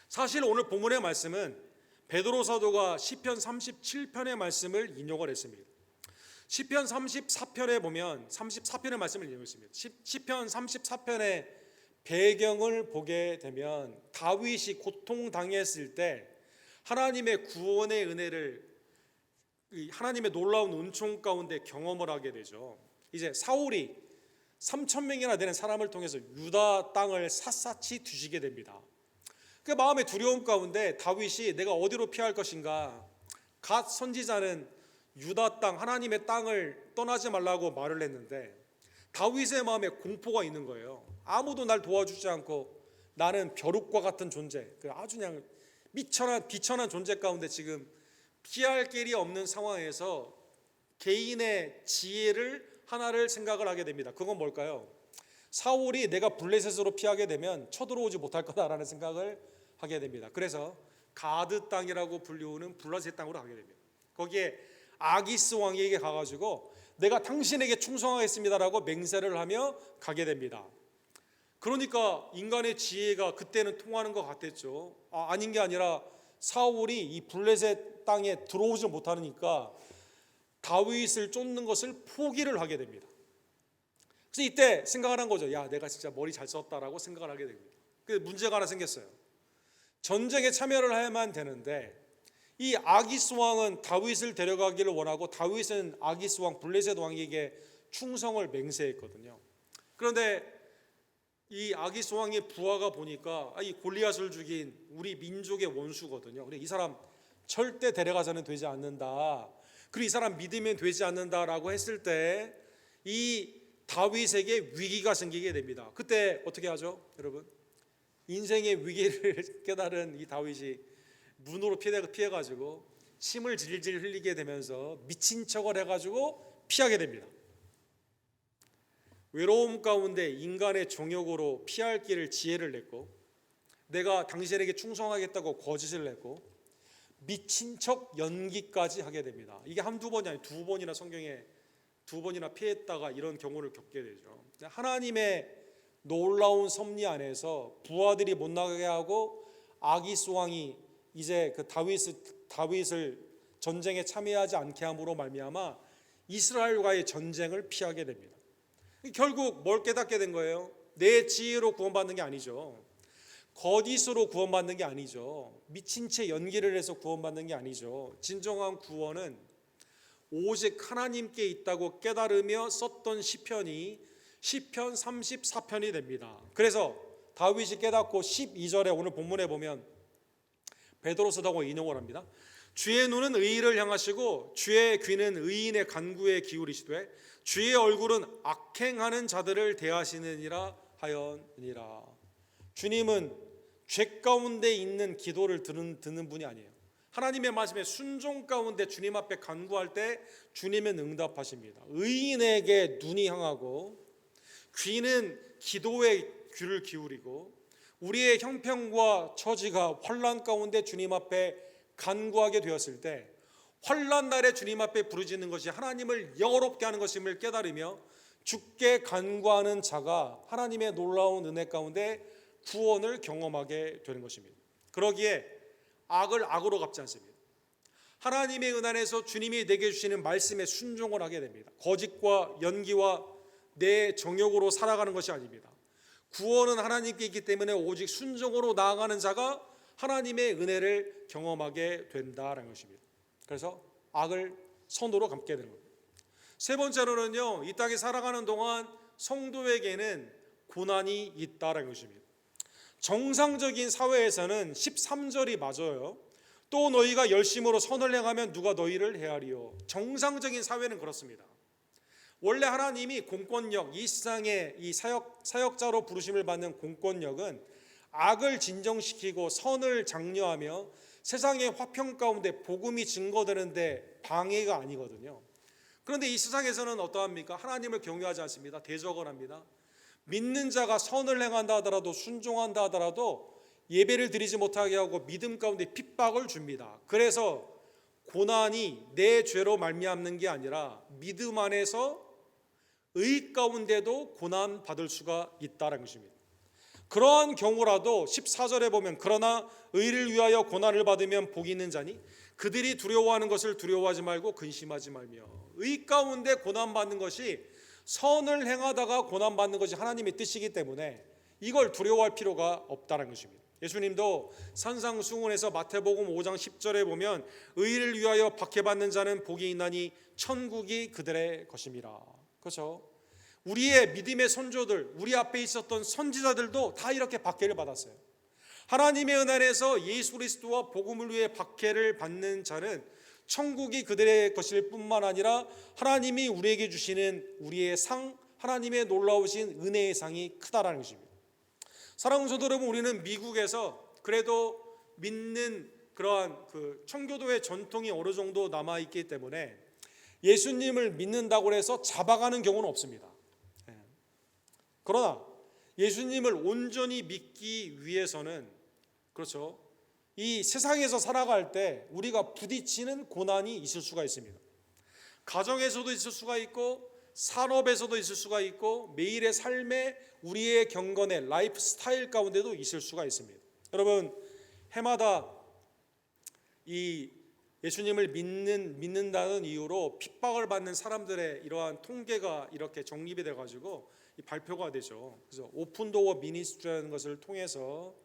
사실 오늘 본문의 말씀은 베드로 사도가 시편 37편의 말씀을 인용을 했습니다. 시편 34편에 보면 34편의 말씀을 인용했습니다. 시편 34편의 배경을 보게 되면 다윗이 고통당했을 때 하나님의 구원의 은혜를 하나님의 놀라운 은총 가운데 경험을 하게 되죠. 이제 사울이 3,000명이나 되는 사람을 통해서 유다 땅을 샅샅이 뒤지게 됩니다. 그 마음의 두려움 가운데 다윗이 내가 어디로 피할 것인가, 갓 선지자는 유다 땅, 하나님의 땅을 떠나지 말라고 말을 했는데 다윗의 마음에 공포가 있는 거예요. 아무도 날 도와주지 않고 나는 벼룩과 같은 존재, 아주 그냥 비천한 존재 가운데 지금 피할 길이 없는 상황에서 개인의 지혜를 하나를 생각을 하게 됩니다. 그건 뭘까요? 사울이 내가 블레셋으로 피하게 되면 쳐들어오지 못할 거다라는 생각을 하게 됩니다. 그래서 가드 땅이라고 불리우는 블레셋 땅으로 가게 됩니다. 거기에 아기스 왕에게 가가지고 내가 당신에게 충성하겠습니다라고 맹세를 하며 가게 됩니다. 그러니까 인간의 지혜가 그때는 통하는 것 같았죠. 아닌 게 아니라 사울이 이 블레셋 땅에 들어오지 못하니까 다윗을 쫓는 것을 포기를 하게 됩니다. 그래서 이때 생각을 한 거죠. 야, 내가 진짜 머리 잘 썼다라고 생각을 하게 됩니다. 그 문제가 하나 생겼어요. 전쟁에 참여를 해야만 되는데 이 아기스 왕은 다윗을 데려가기를 원하고 다윗은 아기스 왕 블레셋 왕에게 충성을 맹세했거든요. 그런데 이 아기스 왕의 부하가 보니까 이 골리앗을 죽인 우리 민족의 원수거든요. 이 사람 절대 데려가서는 되지 않는다. 그리고 이 사람 믿으면 되지 않는다라고 했을 때 이 다윗에게 위기가 생기게 됩니다. 그때 어떻게 하죠, 여러분? 인생의 위기를 깨달은 이 다윗이 문으로 피해가지고 침을 질질 흘리게 되면서 미친 척을 해가지고 피하게 됩니다. 외로움 가운데 인간의 정욕으로 피할 길을 지혜를 냈고 내가 당신에게 충성하겠다고 거짓을 냈고 미친 척 연기까지 하게 됩니다. 이게 한두 번이 아니라 두 번이나 성경에 두 번이나 피했다가 이런 경우를 겪게 되죠. 하나님의 놀라운 섭리 안에서 부하들이 못 나가게 하고 아기스 왕이 이제 그 다윗을 전쟁에 참여하지 않게 함으로 말미암아 이스라엘과의 전쟁을 피하게 됩니다. 결국 뭘 깨닫게 된 거예요? 내 지혜로 구원받는 게 아니죠. 거짓으로 구원받는 게 아니죠. 미친 채 연기를 해서 구원받는 게 아니죠. 진정한 구원은 오직 하나님께 있다고 깨달으며 썼던 시편이 시편 34편이 됩니다. 그래서 다윗이 깨닫고 12절에 오늘 본문에 보면 베드로서다고 인용을 합니다. 주의 눈은 의인을 향하시고 주의 귀는 의인의 간구에 기울이시되 주의 얼굴은 악행하는 자들을 대하시느니라 하였느니라. 주님은 죄 가운데 있는 기도를 듣는 분이 아니에요. 하나님의 말씀에 순종 가운데 주님 앞에 간구할 때 주님은 응답하십니다. 의인에게 눈이 향하고 귀는 기도에 귀를 기울이고 우리의 형편과 처지가 환난 가운데 주님 앞에 간구하게 되었을 때 환난 날에 주님 앞에 부르짖는 것이 하나님을 영어롭게 하는 것임을 깨달으며 주께 간구하는 자가 하나님의 놀라운 은혜 가운데 구원을 경험하게 되는 것입니다. 그러기에 악을 악으로 갚지 않습니다. 하나님의 은혜 안에서 주님이 내게 주시는 말씀에 순종을 하게 됩니다. 거짓과 연기와 내 정욕으로 살아가는 것이 아닙니다. 구원은 하나님께 있기 때문에 오직 순종으로 나아가는 자가 하나님의 은혜를 경험하게 된다는 것입니다. 그래서 악을 선으로 감게 되는 겁니다. 세 번째로는요, 이 땅에 살아가는 동안 성도에게는 고난이 있다는 것입니다. 정상적인 사회에서는 13절이 맞아요. 또 너희가 열심으로 선을 행하면 누가 너희를 헤아리요. 정상적인 사회는 그렇습니다. 원래 하나님이 공권력, 이 세상의 이 사역자로 부르심을 받는 공권력은 악을 진정시키고 선을 장려하며 세상의 화평 가운데 복음이 증거되는데 방해가 아니거든요. 그런데 이 세상에서는 어떠합니까? 하나님을 경외하지 않습니다. 대적을 합니다. 믿는 자가 선을 행한다 하더라도 순종한다 하더라도 예배를 드리지 못하게 하고 믿음 가운데 핍박을 줍니다. 그래서 고난이 내 죄로 말미암는 게 아니라 믿음 안에서 의 가운데도 고난 받을 수가 있다는 것입니다. 그러한 경우라도 14절에 보면 그러나 의를 위하여 고난을 받으면 복이 있는 자니 그들이 두려워하는 것을 두려워하지 말고 근심하지 말며. 의 가운데 고난받는 것이 선을 행하다가 고난받는 것이 하나님의 뜻이기 때문에 이걸 두려워할 필요가 없다는 것입니다. 예수님도 산상수훈에서 마태복음 5장 10절에 보면 의를 위하여 박해받는 자는 복이 있나니 천국이 그들의 것임이라. 그렇죠? 우리의 믿음의 선조들, 우리 앞에 있었던 선지자들도 다 이렇게 박해를 받았어요. 하나님의 은혜 안에서 예수 그리스도와 복음을 위해 박해를 받는 자는 천국이 그들의 것일 뿐만 아니라 하나님이 우리에게 주시는 우리의 상, 하나님의 놀라우신 은혜의 상이 크다라는 것입니다. 사랑하는 성도 여러분, 우리는 미국에서 그래도 믿는 그러한 그 청교도의 전통이 어느 정도 남아 있기 때문에 예수님을 믿는다고 해서 잡아가는 경우는 없습니다. 그러나 예수님을 온전히 믿기 위해서는, 그렇죠, 이 세상에서 살아갈 때 우리가 부딪히는 고난이 있을 수가 있습니다. 가정에서도 있을 수가 있고, 산업에서도 있을 수가 있고, 매일의 삶에 우리의 경건의 라이프 스타일 가운데도 있을 수가 있습니다. 여러분, 해마다 이 예수님을 믿는다는 이유로 핍박을 받는 사람들의 이러한 통계가 이렇게 정립이 돼가지고 발표가 되죠. 그래서 오픈 도어 미니스트리라는 것을 통해서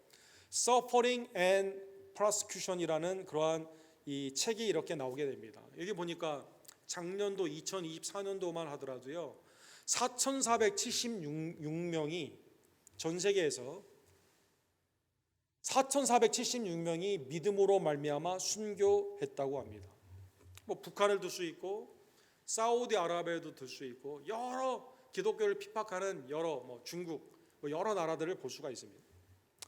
Suffering and Persecution이라는 그러한 이 책이 이렇게 나오게 됩니다. 여기 보니까 작년도 2024년도만 하더라도요 4,476명이 전 세계에서 4,476명이 믿음으로 말미암아 순교했다고 합니다. 뭐 북한을 들 수 있고 사우디아라비아도 들 수 있고 여러 기독교를 핍박하는 여러 중국 여러 나라들을 볼 수가 있습니다.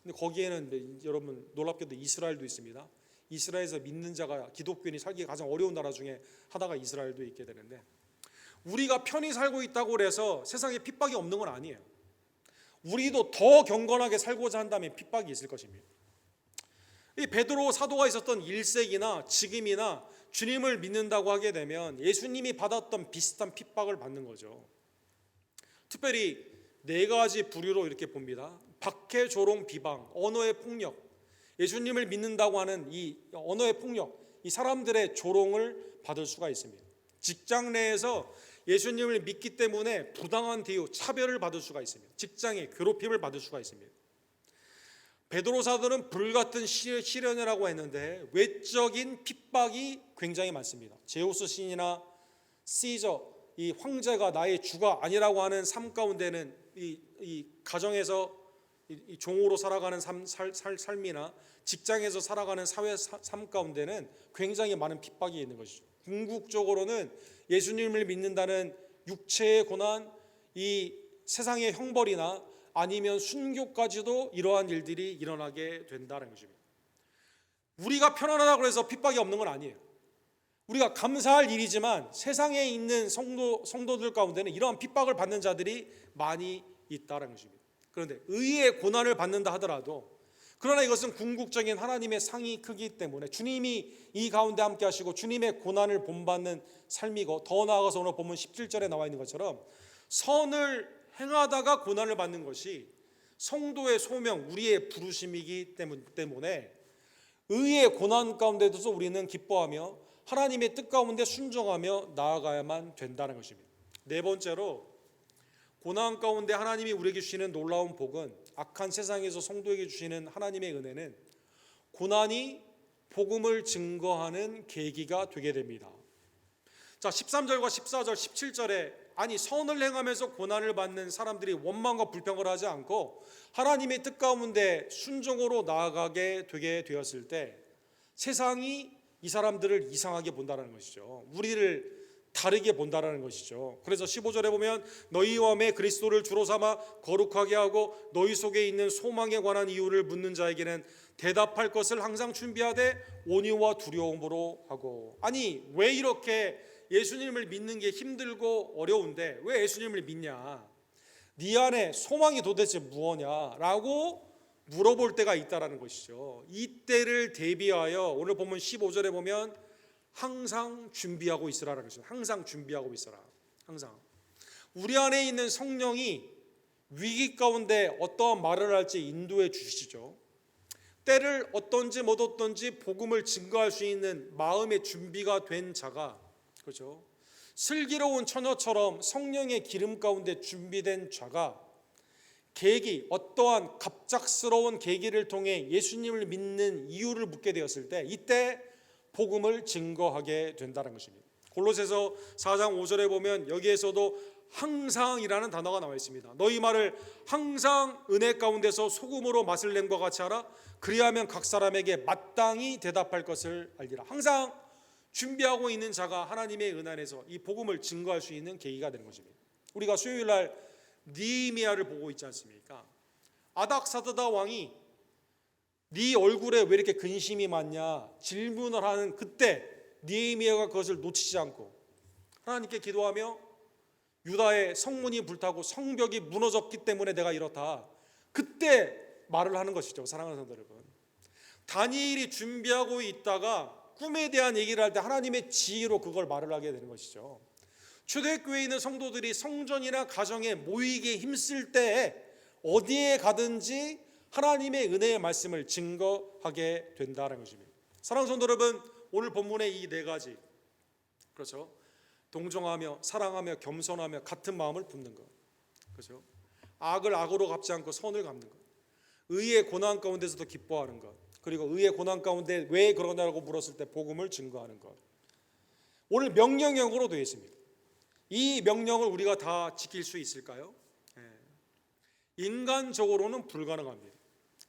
근데 거기에는 여러분 놀랍게도 이스라엘도 있습니다. 이스라엘에서 믿는 자가 기독교인이 살기 가장 어려운 나라 중에 하나가 이스라엘도 있게 되는데, 우리가 편히 살고 있다고 해서 세상에 핍박이 없는 건 아니에요. 우리도 더 경건하게 살고자 한다면 핍박이 있을 것입니다. 이 베드로 사도가 있었던 1세기나 지금이나 주님을 믿는다고 하게 되면 예수님이 받았던 비슷한 핍박을 받는 거죠. 특별히 4가지 부류로 이렇게 봅니다. 박해, 조롱, 비방, 언어의 폭력. 예수님을 믿는다고 하는 이 언어의 폭력, 이 사람들의 조롱을 받을 수가 있습니다. 직장 내에서 예수님을 믿기 때문에 부당한 대우, 차별을 받을 수가 있습니다. 직장에 괴롭힘을 받을 수가 있습니다. 베드로 사도는 불같은 시련이라고 했는데 외적인 핍박이 굉장히 많습니다. 제우스 신이나 시저, 이 황제가 나의 주가 아니라고 하는 삶 가운데는 이 가정에서 이 종으로 살아가는 삶이나 직장에서 살아가는 사회 삶 가운데는 굉장히 많은 핍박이 있는 것이죠. 궁극적으로는 예수님을 믿는다는 육체의 고난, 이 세상의 형벌이나 아니면 순교까지도 이러한 일들이 일어나게 된다는 것입니다. 우리가 편안하다고 해서 핍박이 없는 건 아니에요. 우리가 감사할 일이지만 세상에 있는 성도들 가운데는 이러한 핍박을 받는 자들이 많이 있다는 것입니다. 그런데 의의 고난을 받는다 하더라도, 그러나 이것은 궁극적인 하나님의 상이 크기 때문에 주님이 이 가운데 함께 하시고 주님의 고난을 본받는 삶이고, 더 나아가서 오늘 본문 17절에 나와 있는 것처럼 선을 행하다가 고난을 받는 것이 성도의 소명, 우리의 부르심이기 때문에 의의 고난 가운데도 우리는 기뻐하며 하나님의 뜻 가운데 순종하며 나아가야만 된다는 것입니다. 4번째로, 고난 가운데 하나님이 우리에게 주시는 놀라운 복은, 악한 세상에서 성도에게 주시는 하나님의 은혜는 고난이 복음을 증거하는 계기가 되게 됩니다. 자, 13절과 14절, 17절에 아니 선을 행하면서 고난을 받는 사람들이 원망과 불평을 하지 않고 하나님의 뜻 가운데 순종으로 나아가게 되게 되었을 때 세상이 이 사람들을 이상하게 본다는 것이죠. 우리를 다르게 본다는 것이죠. 그래서 15절에 보면 너희와 매 그리스도를 주로 삼아 거룩하게 하고 너희 속에 있는 소망에 관한 이유를 묻는 자에게는 대답할 것을 항상 준비하되 온유와 두려움으로 하고. 아니 왜 이렇게 예수님을 믿는 게 힘들고 어려운데 왜 예수님을 믿냐, 네 안에 소망이 도대체 무엇냐라고 물어볼 때가 있다라는 것이죠. 이때를 대비하여 오늘 보면 15절에 보면 항상 준비하고 있으라는 것이죠. 항상 준비하고 있어라. 항상 우리 안에 있는 성령이 위기 가운데 어떠한 말을 할지 인도해 주시죠. 때를 어떤지 못 어떤지 복음을 증거할 수 있는 마음의 준비가 된 자가, 그렇죠, 슬기로운 처녀처럼 성령의 기름 가운데 준비된 자가 계기, 어떠한 갑작스러운 계기를 통해 예수님을 믿는 이유를 묻게 되었을 때 이때 복음을 증거하게 된다는 것입니다. 골로새서 4장 5절에 보면 여기에서도 항상이라는 단어가 나와 있습니다. 너희 말을 항상 은혜 가운데서 소금으로 맛을 낸 것 같이 하라. 그리하면 각 사람에게 마땅히 대답할 것을 알리라. 항상 준비하고 있는 자가 하나님의 은혜 안에서 이 복음을 증거할 수 있는 계기가 되는 것입니다. 우리가 수요일 날 느헤미야를 보고 있지 않습니까? 아닥사드다 왕이 네 얼굴에 왜 이렇게 근심이 많냐 질문을 하는 그때 느헤미야가 그것을 놓치지 않고 하나님께 기도하며 유다의 성문이 불타고 성벽이 무너졌기 때문에 내가 이렇다. 그때 말을 하는 것이죠. 사랑하는 성도 여러분, 다니엘이 준비하고 있다가 꿈에 대한 얘기를 할 때 하나님의 지혜로 그걸 말을 하게 되는 것이죠. 초대교회에 있는 성도들이 성전이나 가정에 모이게 힘쓸 때 어디에 가든지 하나님의 은혜의 말씀을 증거하게 된다는 것입니다. 사랑하는 성도 여러분, 오늘 본문의 이 네 가지, 그렇죠? 동정하며 사랑하며 겸손하며 같은 마음을 품는 것, 그렇죠? 악을 악으로 갚지 않고 선을 갚는 것, 의의 고난 가운데서도 기뻐하는 것, 그리고 의의 고난 가운데 왜 그러냐고 물었을 때 복음을 증거하는 것. 오늘 명령형으로 되어 있습니다. 이 명령을 우리가 다 지킬 수 있을까요? 인간적으로는 불가능합니다.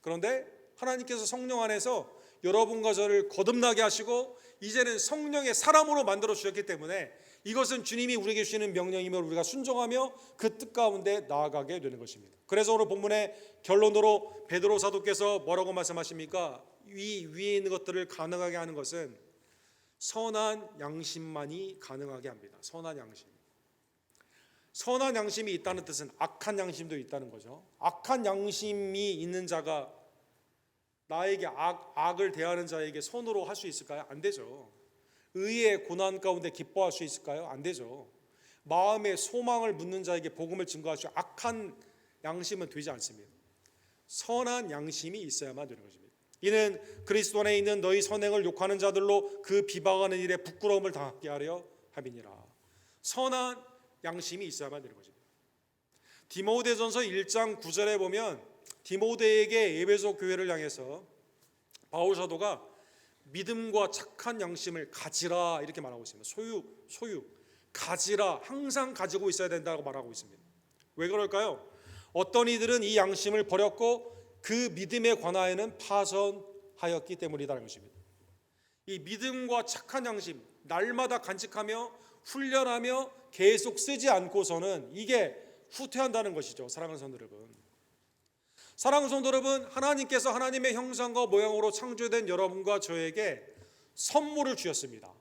그런데 하나님께서 성령 안에서 여러분과 저를 거듭나게 하시고 이제는 성령의 사람으로 만들어 주셨기 때문에 이것은 주님이 우리에게 주시는 명령이며 우리가 순종하며 그 뜻 가운데 나아가게 되는 것입니다. 그래서 오늘 본문의 결론으로 베드로 사도께서 뭐라고 말씀하십니까? 이 위에 있는 것들을 가능하게 하는 것은 선한 양심만이 가능하게 합니다. 선한 양심. 선한 양심이 있다는 뜻은 악한 양심도 있다는 거죠. 악한 양심이 있는 자가 나에게 악을 대하는 자에게 선으로 할 수 있을까요? 안 되죠. 의의 고난 가운데 기뻐할 수 있을까요? 안 되죠. 마음에 소망을 묻는 자에게 복음을 증거할 수 악한 양심은 되지 않습니다. 선한 양심이 있어야만 되는 것입니다. 이는 그리스도 안에 있는 너희 선행을 욕하는 자들로 그 비방하는 일에 부끄러움을 당하게 하려 함이니라. 선한 양심이 있어야만 되는 것입니다. 디모데전서 1장 9절에 보면 디모데에게 에베소 교회를 향해서 바울 사도가 믿음과 착한 양심을 가지라 이렇게 말하고 있습니다. 소유 가지라, 항상 가지고 있어야 된다고 말하고 있습니다. 왜 그럴까요? 어떤 이들은 이 양심을 버렸고 그 믿음에 관하여는 파선하였기 때문이라는 것입니다. 이 믿음과 착한 양심 날마다 간직하며 훈련하며 계속 쓰지 않고서는 이게 후퇴한다는 것이죠. 사랑하는 성도 여러분, 사랑하는 성도 여러분, 하나님께서 하나님의 형상과 모양으로 창조된 여러분과 저에게 선물을 주셨습니다.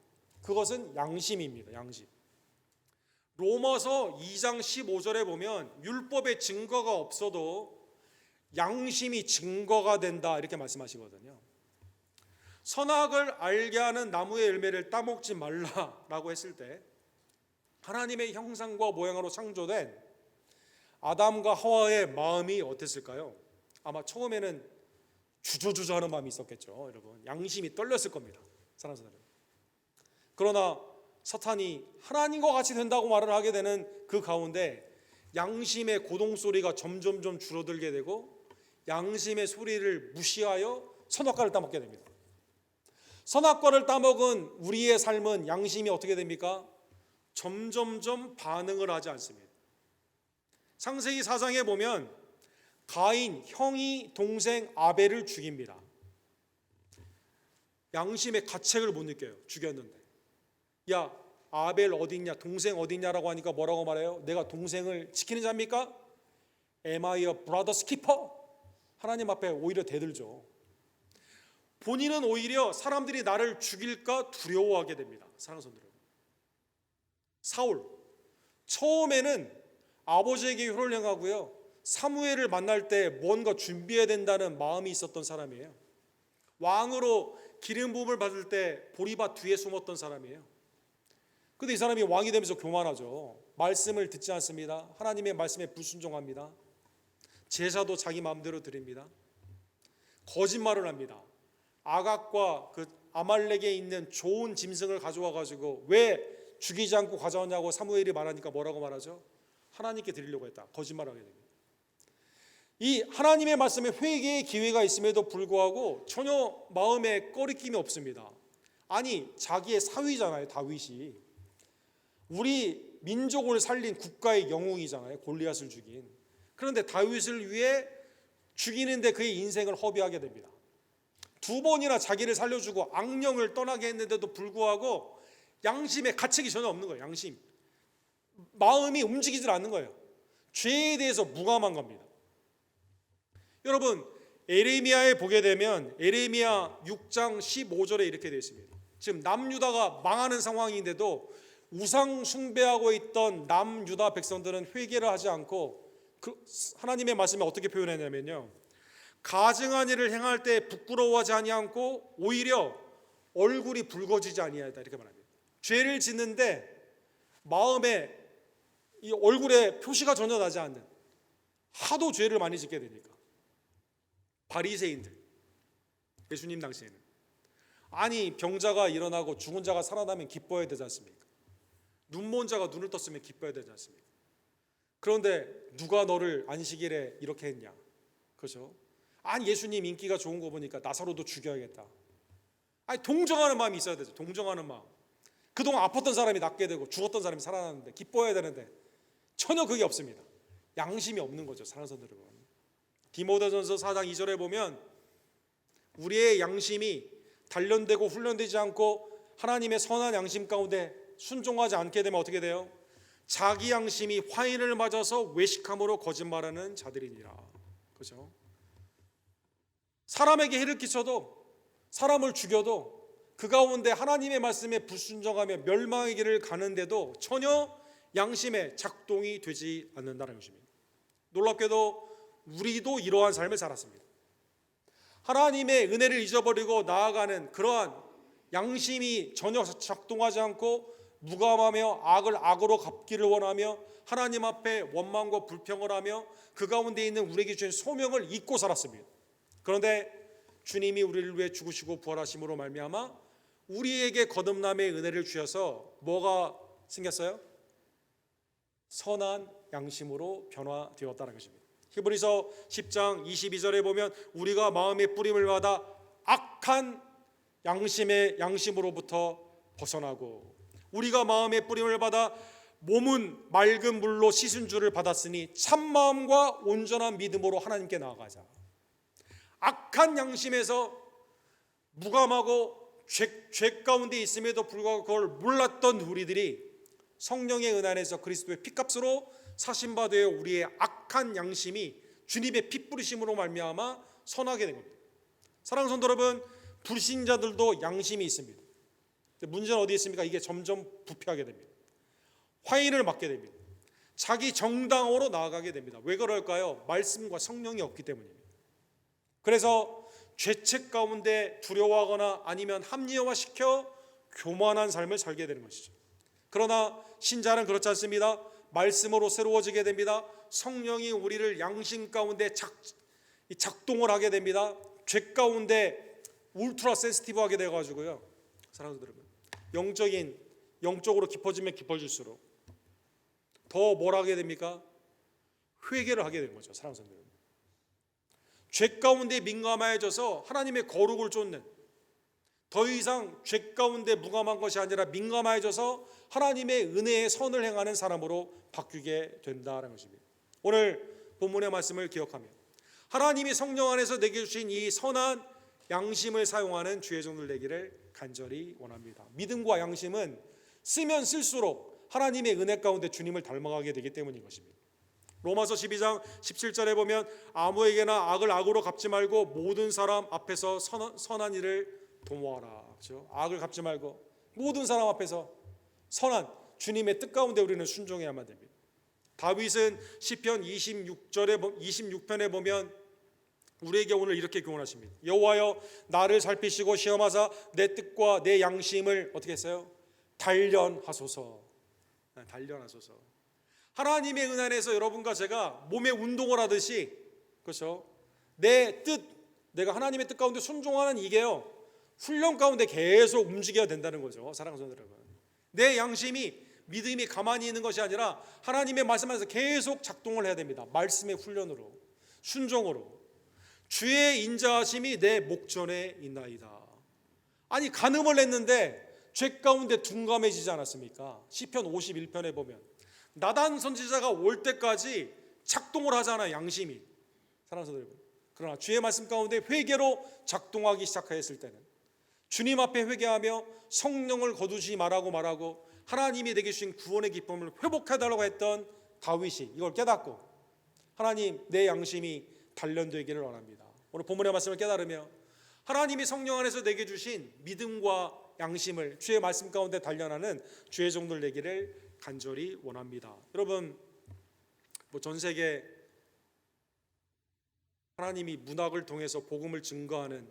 그것은 양심입니다. 양심. 로마서 2장 15절에 보면 율법의 증거가 없어도 양심이 증거가 된다 이렇게 말씀하시거든요. 선악을 알게 하는 나무의 열매를 따먹지 말라라고 했을 때 하나님의 형상과 모양으로 창조된 아담과 하와의 마음이 어땠을까요? 아마 처음에는 주저주저하는 마음이 있었겠죠. 여러분, 양심이 떨렸을 겁니다. 사랑하는 사람. 그러나 사탄이 하나님과 같이 된다고 말을 하게 되는 그 가운데 양심의 고동 소리가 점점점 줄어들게 되고 양심의 소리를 무시하여 선악과를 따먹게 됩니다. 선악과를 따먹은 우리의 삶은 양심이 어떻게 됩니까? 점점점 반응을 하지 않습니다. 창세기 4장에 보면 가인 형이 동생 아벨을 죽입니다. 양심의 가책을 못 느껴요. 죽였는데 야 아벨 어딨냐, 동생 어딨냐라고 하니까 뭐라고 말해요? 내가 동생을 지키는 자입니까? Am I a brother's keeper? 하나님 앞에 오히려 대들죠. 본인은 오히려 사람들이 나를 죽일까 두려워하게 됩니다. 사랑하는 성도들, 사울 처음에는 아버지에게 혀를 향하고요, 사무엘을 만날 때 뭔가 준비해야 된다는 마음이 있었던 사람이에요. 왕으로 기름 부음을 받을 때 보리밭 뒤에 숨었던 사람이에요. 근데 이 사람이 왕이 되면서 교만하죠. 말씀을 듣지 않습니다. 하나님의 말씀에 불순종합니다. 제사도 자기 마음대로 드립니다. 거짓말을 합니다. 아각과 그 아말렉에 있는 좋은 짐승을 가져와 가지고 왜 죽이지 않고 가져왔냐고 사무엘이 말하니까 뭐라고 말하죠? 하나님께 드리려고 했다. 거짓말하게 됩니다. 이 하나님의 말씀에 회개의 기회가 있음에도 불구하고 전혀 마음에 꺼리낌이 없습니다. 아니 자기의 사위잖아요. 다윗이. 우리 민족을 살린 국가의 영웅이잖아요. 골리앗을 죽인. 그런데 다윗을 위해 죽이는데 그의 인생을 허비하게 됩니다. 2번이나 자기를 살려주고 악령을 떠나게 했는데도 불구하고 양심에 가책이 전혀 없는 거예요. 양심. 마음이 움직이질 않는 거예요. 죄에 대해서 무감한 겁니다. 여러분, 에레미야에 보게 되면 에레미야 6장 15절에 이렇게 되어 있습니다. 지금 남유다가 망하는 상황인데도 우상 숭배하고 있던 남유다 백성들은 회개를 하지 않고 하나님의 말씀에 어떻게 표현했냐면요, 가증한 일을 행할 때 부끄러워하지 아니하고 오히려 얼굴이 붉어지지 아니하였다, 이렇게 말합니다. 죄를 짓는데 마음에 이 얼굴에 표시가 전혀 나지 않는, 하도 죄를 많이 짓게 되니까. 바리새인들, 예수님 당시에는 아니 병자가 일어나고 죽은 자가 살아나면 기뻐해야 되지 않습니까? 눈먼 자가 눈을 떴으면 기뻐해야 되지 않습니까? 그런데 누가 너를 안식일에 이렇게 했냐? 그렇죠? 아니 예수님 인기가 좋은 거 보니까 나사로도 죽여야겠다. 아니 동정하는 마음이 있어야 되죠. 동정하는 마음. 그동안 아팠던 사람이 낫게 되고 죽었던 사람이 살아나는데 기뻐해야 되는데 전혀 그게 없습니다. 양심이 없는 거죠. 사랑하는 성도들. 디모데전서 4장 2절에 보면 우리의 양심이 단련되고 훈련되지 않고 하나님의 선한 양심 가운데 순종하지 않게 되면 어떻게 돼요? 자기 양심이 화인을 맞아서 외식함으로 거짓말하는 자들이니라. 그렇죠? 사람에게 해를 끼쳐도, 사람을 죽여도 그 가운데 하나님의 말씀에 불순종하며 멸망의 길을 가는데도 전혀 양심에 작동이 되지 않는다는 것입니다. 놀랍게도 우리도 이러한 삶을 살았습니다. 하나님의 은혜를 잊어버리고 나아가는 그러한 양심이 전혀 작동하지 않고 무감하며 악을 악으로 갚기를 원하며 하나님 앞에 원망과 불평을 하며 그 가운데 있는 우리에게 주신 소명을 잊고 살았습니다. 그런데 주님이 우리를 위해 죽으시고 부활하심으로 말미암아 우리에게 거듭남의 은혜를 주셔서 뭐가 생겼어요? 선한 양심으로 변화되었다는 것입니다. 히브리서 10장 22절에 보면 우리가 마음의 뿌림을 받아 악한 양심으로부터 벗어나고 우리가 마음의 뿌림을 받아 몸은 맑은 물로 씻은 줄을 받았으니 참마음과 온전한 믿음으로 하나님께 나아가자. 악한 양심에서 무감하고 죄 가운데 있음에도 불구하고 그걸 몰랐던 우리들이 성령의 은혜 안에서 그리스도의 피값으로 사신 바 되어 우리의 악한 양심이 주님의 피 뿌리심으로 말미암아 선하게 된 겁니다. 사랑하는 성도 여러분, 불신자들도 양심이 있습니다. 문제는 어디에 있습니까? 이게 점점 부패하게 됩니다. 화인을 맞게 됩니다. 자기 정당으로 나아가게 됩니다. 왜 그럴까요? 말씀과 성령이 없기 때문입니다. 그래서 죄책 가운데 두려워하거나 아니면 합리화시켜 교만한 삶을 살게 되는 것이죠. 그러나 신자는 그렇지 않습니다. 말씀으로 새로워지게 됩니다. 성령이 우리를 양심 가운데 작동을 하게 됩니다. 죄 가운데 울트라 센시티브하게 돼가지고요. 사랑하는 여러분, 영적으로 깊어지면 깊어질수록 더 뭘 하게 됩니까? 회개를 하게 되는 거죠. 사랑하는 여러분, 죄 가운데 민감해져서 하나님의 거룩을 쫓는, 더 이상 죄 가운데 무감한 것이 아니라 민감해져서 하나님의 은혜의 선을 행하는 사람으로 바뀌게 된다는 것입니다. 오늘 본문의 말씀을 기억하며 하나님이 성령 안에서 내게 주신 이 선한 양심을 사용하는 주의 종들 되기를 간절히 원합니다. 믿음과 양심은 쓰면 쓸수록 하나님의 은혜 가운데 주님을 닮아가게 되기 때문인 것입니다. 로마서 12장 17절에 보면 아무에게나 악을 악으로 갚지 말고 모든 사람 앞에서 선한 일을 도모하라. 그렇죠? 악을 갚지 말고 모든 사람 앞에서 선한 주님의 뜻 가운데 우리는 순종해야만 됩니다. 다윗은 시편 26편에 보면 우리에게 오늘 이렇게 교훈하십니다. 여호와여 나를 살피시고 시험하사 내 뜻과 내 양심을 어떻게 했어요? 단련하소서. 단련하소서. 하나님의 은혜 안에서 여러분과 제가 몸에 운동을 하듯이, 그렇죠? 내 뜻, 내가 하나님의 뜻 가운데 순종하는 이게요, 훈련 가운데 계속 움직여야 된다는 거죠. 사랑하는 여러분, 내 양심이, 믿음이 가만히 있는 것이 아니라 하나님의 말씀 안에서 계속 작동을 해야 됩니다. 말씀의 훈련으로, 순종으로. 주의 인자하심이 내 목전에 있나이다. 아니 간음을 했는데 죄 가운데 둔감해지지 않았습니까? 시편 51편에 보면 나단 선지자가 올 때까지 작동을 하잖아요, 양심이. 사랑하는 성도 여러분, 그러나 주의 말씀 가운데 회개로 작동하기 시작하였을 때는 주님 앞에 회개하며 성령을 거두지 말고 하나님이 내게 주신 구원의 기쁨을 회복해달라고 했던 다윗이 이걸 깨닫고 하나님, 내 양심이 단련되기를 원합니다. 오늘 본문의 말씀을 깨달으며 하나님이 성령 안에서 내게 주신 믿음과 양심을 주의 말씀 가운데 단련하는 주의 종들 되기를 간절히 원합니다. 여러분, 전 세계 하나님이 문학을 통해서 복음을 증거하는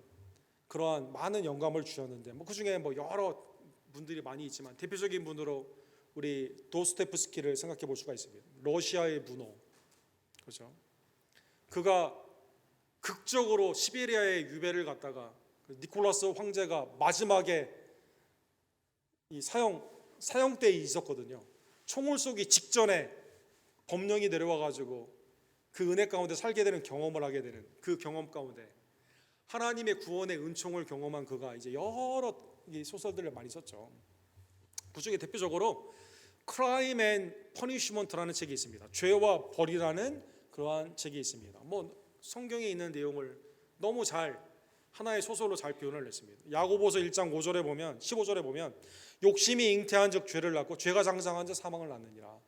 그러한 많은 영감을 주셨는데 그 중에 여러 분들이 많이 있지만 대표적인 분으로 우리 도스토옙스키를 생각해 볼 수가 있습니다. 러시아의 문호, 그렇죠? 그가 극적으로 시베리아의 유배를 갔다가 니콜라스 황제가 마지막에 이 사형대에 있었거든요. 총을 쏘기 직전에 법령이 내려와 가지고 그 은혜 가운데 살게 되는 경험을 하게 되는 그 경험 가운데 하나님의 구원의 은총을 경험한 그가 이제 여러 소설들을 많이 썼죠. 그중에 대표적으로 Crime and Punishment라는 책이 있습니다. 죄와 벌이라는 그러한 책이 있습니다. 성경에 있는 내용을 너무 잘 하나의 소설로 잘 표현을 했습니다. 야고보서 1장 5절에 보면 15절에 보면 욕심이 잉태한즉 죄를 낳고 죄가 장성한즉 사망을 낳느니라.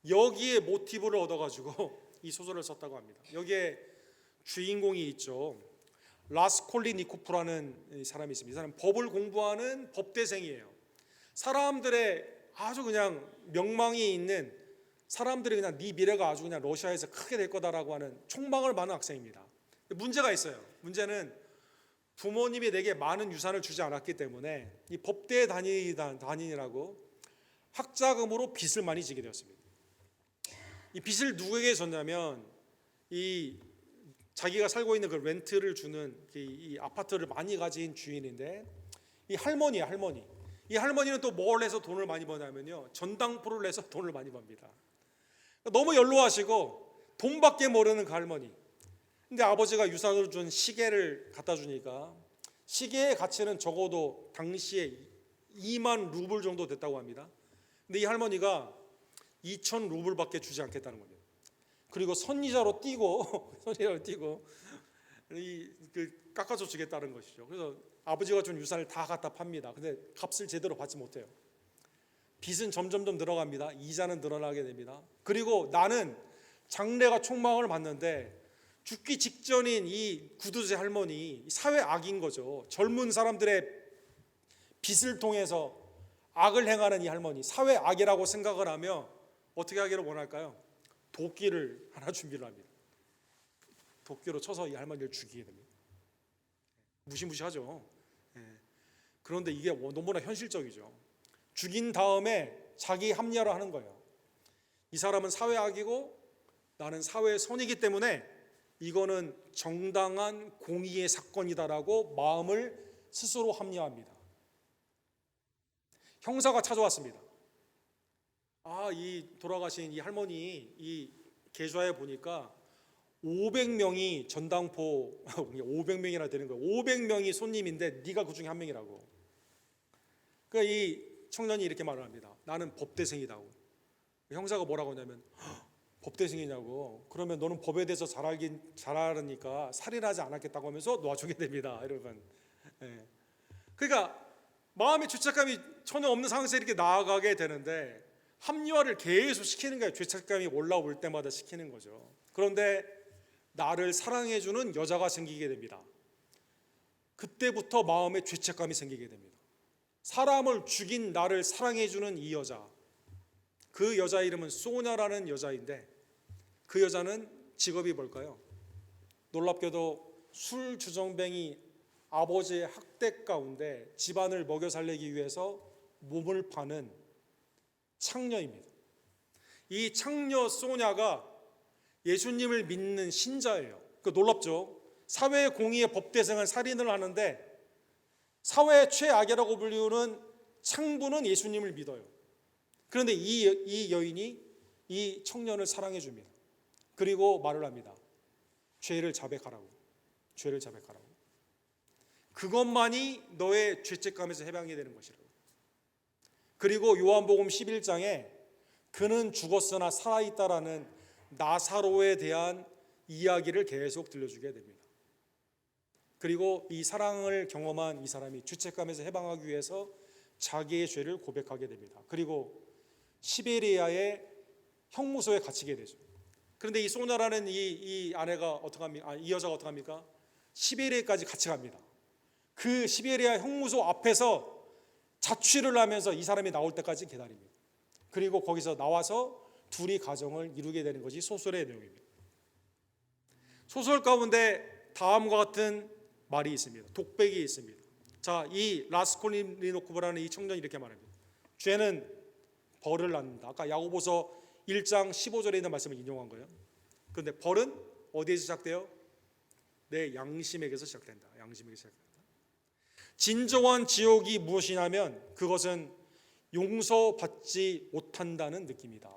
여기에 모티브를 얻어가지고 이 소설을 썼다고 합니다. 여기에 주인공이 있죠. 라스콜리니코프라는 사람이 있습니다. 이 사람은 법을 공부하는 법대생이에요. 사람들의 아주 그냥 명망이 있는 사람들이 그냥 네 미래가 아주 그냥 러시아에서 크게 될 거다라고 하는 촉망을 받는 학생입니다. 문제가 있어요. 문제는 부모님이 내게 많은 유산을 주지 않았기 때문에 이 법대에 다니라고 학자금으로 빚을 많이 지게 되었습니다. 이 빚을 누구에게 졌냐면 이 자기가 살고 있는 그 렌트를 주는 이 아파트를 많이 가진 주인인데 이 할머니야, 할머니. 이 할머니는 또 뭘 해서 돈을 많이 버냐면요, 전당포를 내서 돈을 많이 법니다. 너무 연로하시고 돈밖에 모르는 그 할머니. 근데 아버지가 유산으로 준 시계를 갖다 주니까 시계의 가치는 적어도 당시에 2만 루블 정도 됐다고 합니다. 근데 이 할머니가 2천 루블밖에 주지 않겠다는 겁니다. 그리고 선이자로 띄고 깎아줘 주겠다는 것이죠. 그래서 아버지가 준 유산을 다 갖다 팝니다. 근데 값을 제대로 받지 못해요. 빚은 점점점 늘어갑니다. 이자는 늘어나게 됩니다. 그리고 나는 장래가 촉망을 받는데 죽기 직전인 이 구두쇠 할머니, 사회 악인 거죠. 젊은 사람들의 빚을 통해서 악을 행하는 이 할머니, 사회 악이라고 생각을 하며 어떻게 하기를 원할까요? 도끼를 하나 준비를 합니다. 도끼로 쳐서 이 할머니를 죽이게 됩니다. 무시무시하죠. 그런데 이게 너무나 현실적이죠. 죽인 다음에 자기 합리화를 하는 거예요. 이 사람은 사회 악이고 나는 사회의 선이기 때문에 이거는 정당한 공의의 사건이다라고 마음을 스스로 합리화합니다. 형사가 찾아왔습니다. 이 돌아가신 이 할머니 이 계좌에 보니까 500명이 전당포 500명이나 되는 거예요. 500명이 손님인데 네가 그 중에 한 명이라고. 그러니까 이 청년이 이렇게 말을 합니다. 나는 법대생이다고. 형사가 뭐라고 하냐면 법대생이냐고. 그러면 너는 법에 대해서 잘 알으니까 살인하지 않았겠다고 하면서 놔주게 됩니다, 여러분. 그러니까 마음의 죄책감이 전혀 없는 상황에서 이렇게 나아가게 되는데 합리화를 계속 시키는 거예요. 죄책감이 올라올 때마다 시키는 거죠. 그런데 나를 사랑해주는 여자가 생기게 됩니다. 그때부터 마음에 죄책감이 생기게 됩니다. 사람을 죽인 나를 사랑해주는 이 여자, 그 여자 이름은 소냐라는 여자인데 그 여자는 직업이 뭘까요? 놀랍게도 술주정뱅이 아버지의 학대 가운데 집안을 먹여 살리기 위해서 몸을 파는 창녀입니다. 이 창녀 소냐가 예수님을 믿는 신자예요. 놀랍죠? 사회 공의의 법대생은 살인을 하는데 사회의 최악이라고 불리우는 창부는 예수님을 믿어요. 그런데 이 여인이 이 청년을 사랑해 줍니다. 그리고 말을 합니다. 죄를 자백하라고. 죄를 자백하라고. 그것만이 너의 죄책감에서 해방이 되는 것이라고. 그리고 요한복음 11장에 그는 죽었으나 살아있다라는 나사로에 대한 이야기를 계속 들려주게 됩니다. 그리고 이 사랑을 경험한 이 사람이 죄책감에서 해방하기 위해서 자기의 죄를 고백하게 됩니다. 그리고 시베리아의 형무소에 갇히게 되죠. 그런데 이 소냐라는 이 아내가 어떻게 합니까? 이 여자가 어떻게 합니까? 시베리아까지 같이 갑니다. 그 시베리아 형무소 앞에서 자취를 하면서 이 사람이 나올 때까지 기다립니다. 그리고 거기서 나와서 둘이 가정을 이루게 되는 것이 소설의 내용입니다. 소설 가운데 다음과 같은 말이 있습니다. 독백이 있습니다. 자, 이 라스콜니노코브라는 이 청년이 이렇게 말합니다. 죄는 벌을 낳는다. 아까 야고보서 1장 15절에 있는 말씀을 인용한 거예요. 그런데 벌은 어디에서 시작돼요? 내 양심에게서 시작된다. 양심에게서 시작된다. 진정한 지옥이 무엇이냐면 그것은 용서받지 못한다는 느낌이다.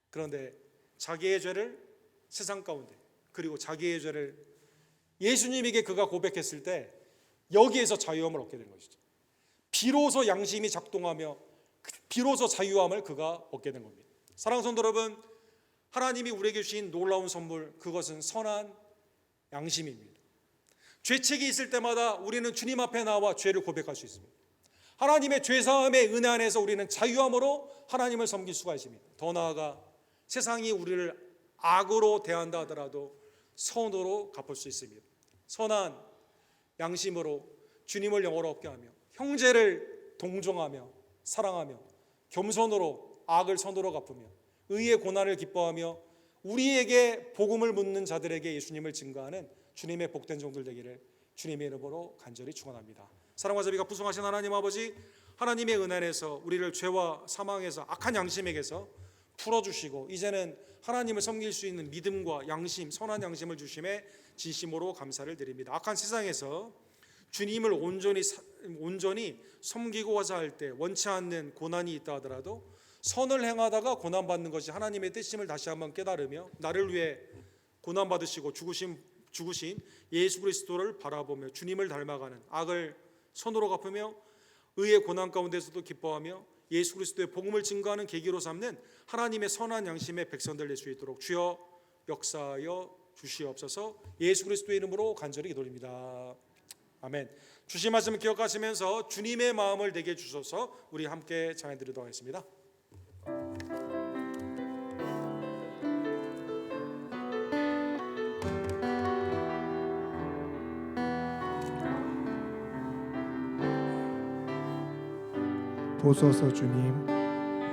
그런데 자기의 죄를 세상 가운데 그리고 자기의 죄를 예수님에게 그가 고백했을 때 여기에서 자유함을 얻게 되는 것이죠. 비로소 양심이 작동하며 비로소 자유함을 그가 얻게 된 겁니다. 사랑하는 성도 여러분, 하나님이 우리에게 주신 놀라운 선물, 그것은 선한 양심입니다. 죄책이 있을 때마다 우리는 주님 앞에 나와 죄를 고백할 수 있습니다. 하나님의 죄사함의 은혜 안에서 우리는 자유함으로 하나님을 섬길 수가 있습니다. 더 나아가 세상이 우리를 악으로 대한다 하더라도 선으로 갚을 수 있습니다. 선한 양심으로 주님을 영원롭게 하며 형제를 동정하며 사랑하며 겸손으로 악을 선으로 갚으며 의의 고난을 기뻐하며 우리에게 복음을 묻는 자들에게 예수님을 증거하는 주님의 복된 종들 되기를 주님의 이름으로 간절히 축원합니다. 사랑과 자비가 풍성하신 하나님 아버지, 하나님의 은혜 안에서 우리를 죄와 사망에서 악한 양심에게서 풀어주시고 이제는 하나님을 섬길 수 있는 믿음과 양심, 선한 양심을 주심에 진심으로 감사를 드립니다. 악한 세상에서 주님을 온전히 섬기고자 할 때 원치 않는 고난이 있다 하더라도 선을 행하다가 고난받는 것이 하나님의 뜻임을 다시 한번 깨달으며 나를 위해 고난받으시고 죽으신 예수 그리스도를 바라보며 주님을 닮아가는 악을 선으로 갚으며 의의 고난 가운데서도 기뻐하며 예수 그리스도의 복음을 증거하는 계기로 삼는 하나님의 선한 양심의 백성들 될 수 있도록 주여 역사하여 주시옵소서. 예수 그리스도의 이름으로 간절히 기도드립니다. 아멘. 주신 말씀을 기억하시면서 주님의 마음을 내게 주셔서 우리 함께 찬양드리도록 하겠습니다. 보소서 주님,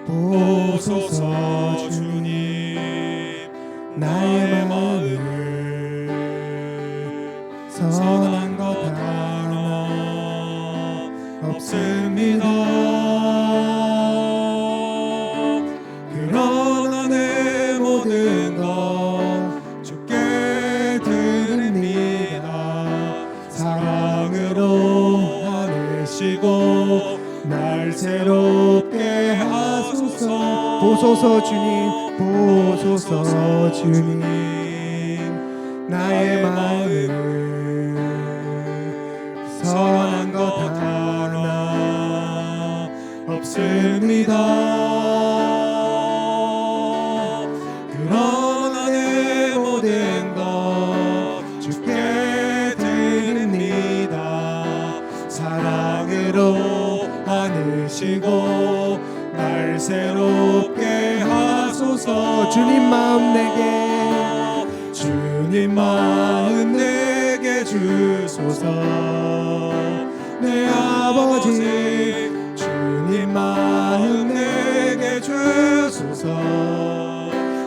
보소서 주님, 나의 마음을 선한 것 하나 없습니다. 그러나 내 모든 것 주께 드립니다. 사랑으로 안으시고 날 새롭게 하소서. 보소서 주님, 보소서 주님, 나의 마음을 선한 것 하나 없습니다. 그러나 내 모든 것 주께 드립니다. 사랑으로 안으시고 날 새롭게 하소서. 주님 마음 내게 주소서. 내 아버지 주님 마음 내게 주소서.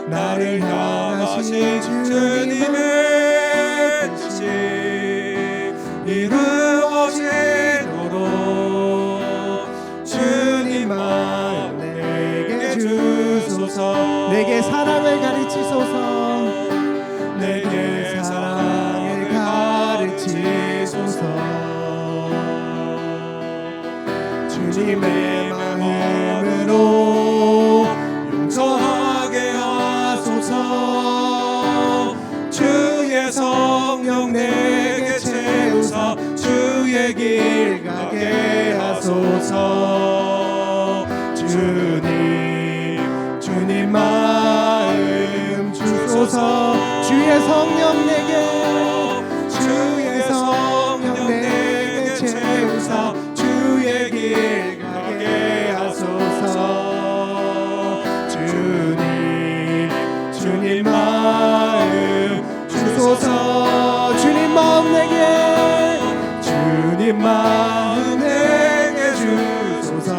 나를 향하신 주님의 뜻이 이루어지도록 주님 마음 내게 주소서. 내게 사랑을 가르치소서. 내게 사랑을 가르치소서. 주님의 마음으로 용서하게 하소서. 주의 성령 내게 채우사 주의 길 가게 하소서. 주님 마음 주소서. 주의 성령 내게 주의 성령 내게 채우사 주의 길 가게 하소서. 주님 마음 주소서. 주님 마음 내게 주소서.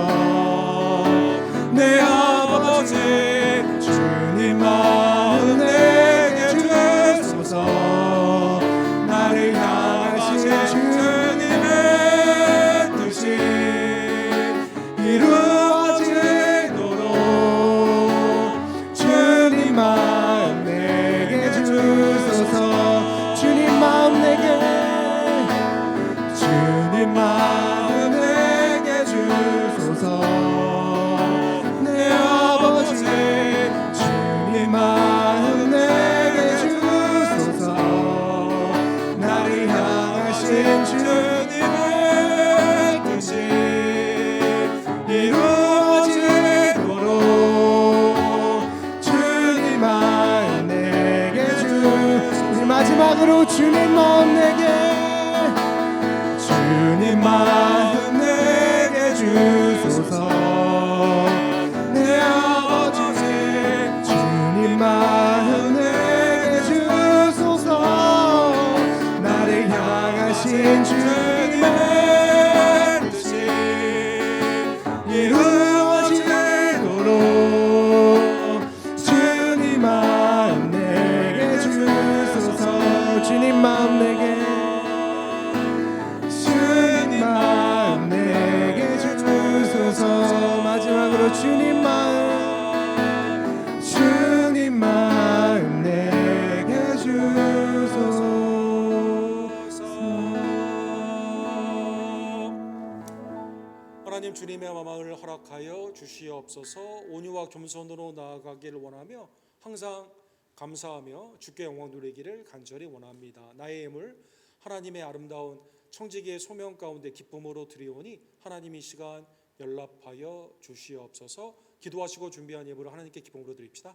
내 아버지 주님 마음 내게 주소서. 나를 향하신 주님의 뜻이 이루어지도록 주님 마음 내게 주소서. 주님 마음 내게 주소서. 내 아버지 주님 마음 내게 주소서. 나를 향하신 주님의 뜻이 이루어지도록 주님 마음 내게 주소서. 마지막으로 주님 마음 내게 주소서. 내 아버지 주님 마음 내게 주소서. 나를 향하신 주님의 뜻이 이루어지도록 주님 마음 내게 주소서. 주님 마음 내게 마지막으로 주님 마음 내게 주소서. 하나님 주님의 마음을 허락하여 주시옵소서. 온유와 겸손으로 나아가기를 원하며 항상 감사하며 주께 영광 돌리기를 간절히 원합니다. 나의 예물 하나님의 아름다운 청지기의 소명 가운데 기쁨으로 드리오니 하나님 이 시간 연락하여 주시옵소서. 기도하시고 준비한 예물을 하나님께 기쁨으로 드립시다.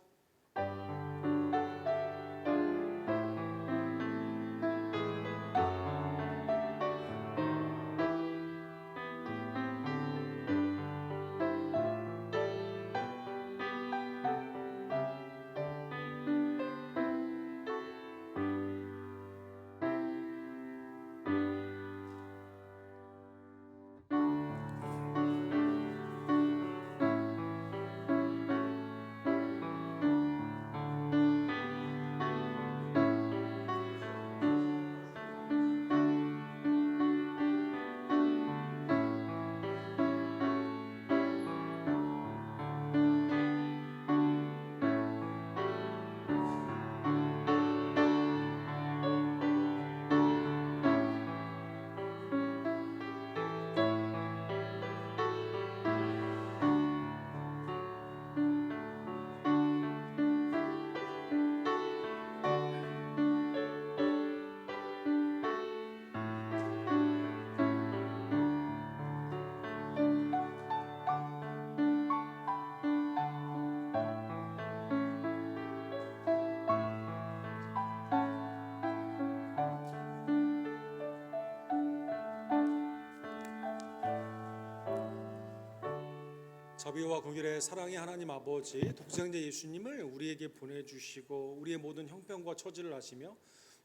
자비와 긍휼의 사랑의 하나님 아버지, 독생자 예수님을 우리에게 보내주시고 우리의 모든 형편과 처지를 아시며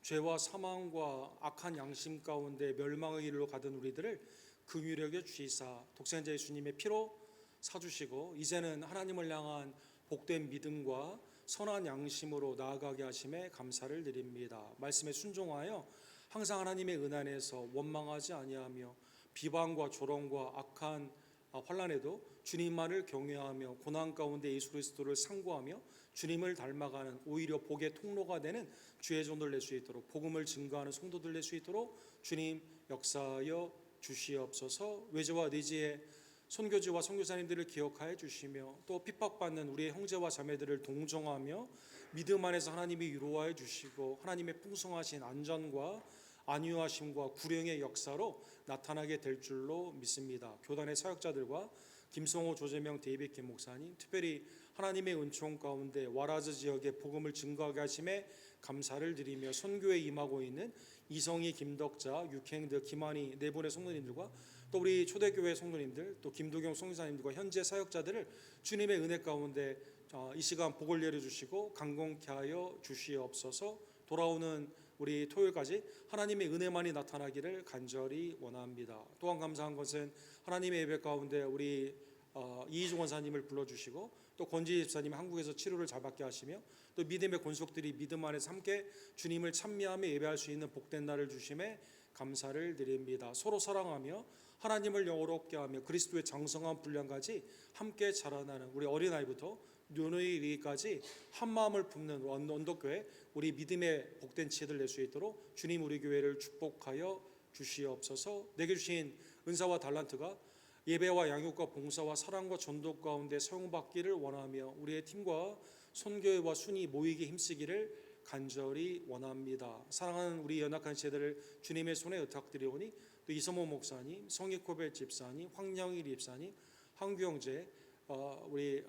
죄와 사망과 악한 양심 가운데 멸망의 길로 가던 우리들을 긍휼하게 주시사 독생자 예수님의 피로 사주시고 이제는 하나님을 향한 복된 믿음과 선한 양심으로 나아가게 하심에 감사를 드립니다. 말씀에 순종하여 항상 하나님의 은혜 안에서 원망하지 아니하며 비방과 조롱과 악한 환난에도 주님만을 경외하며 고난 가운데 예수 그리스도를 상고하며 주님을 닮아가는 오히려 복의 통로가 되는 주의 종들 낼 수 있도록 복음을 증거하는 성도들 낼 수 있도록 주님 역사하여 주시옵소서. 외제와 내지의 선교지와 선교사님들을 기억하여 주시며 또 핍박받는 우리의 형제와 자매들을 동정하며 믿음 안에서 하나님이 위로하여 주시고 하나님의 풍성하신 안전과 안위하심과 구령의 역사로 나타나게 될 줄로 믿습니다. 교단의 사역자들과 김성호, 조재명, 데이빗 김 목사님, 특별히 하나님의 은총 가운데 와라즈 지역에 복음을 증거하게 하심에 감사를 드리며 선교에 임하고 있는 이성희, 김덕자, 육행드, 김한희 네 분의 성도님들과 또 우리 초대교회 성도님들, 또 김도경 성교사님들과 현재 사역자들을 주님의 은혜 가운데 이 시간 복을 내려주시고 강건케 하여 주시옵소서. 돌아오는 우리 토요일까지 하나님의 은혜만이 나타나기를 간절히 원합니다. 또한 감사한 것은 하나님의 예배 가운데 우리 이희중 원사님을 불러주시고 또 권지 집사님이 한국에서 치료를 잘 받게 하시며 또 믿음의 권속들이 믿음 안에서 함께 주님을 찬미하며 예배할 수 있는 복된 날을 주심에 감사를 드립니다. 서로 사랑하며 하나님을 영어롭게 하며 그리스도의 장성한 분량까지 함께 자라나는 우리 어린아이부터 노노에 이르기까지 한 마음을 품는 언덕교회 우리 믿음의 복된 지혜를 낼 수 있도록 주님 우리 교회를 축복하여 주시옵소서. 내게 주신 은사와 달란트가 예배와 양육과 봉사와 사랑과 전도 가운데 사용받기를 원하며 우리의 팀과 손교회와 순이 모이게 힘쓰기를 간절히 원합니다. 사랑하는 우리 연약한 세대를 주님의 손에 의탁드리오니 또 이서모 목사님, 성익코벨 집사님, 황영일 집사님, 황규영제 우리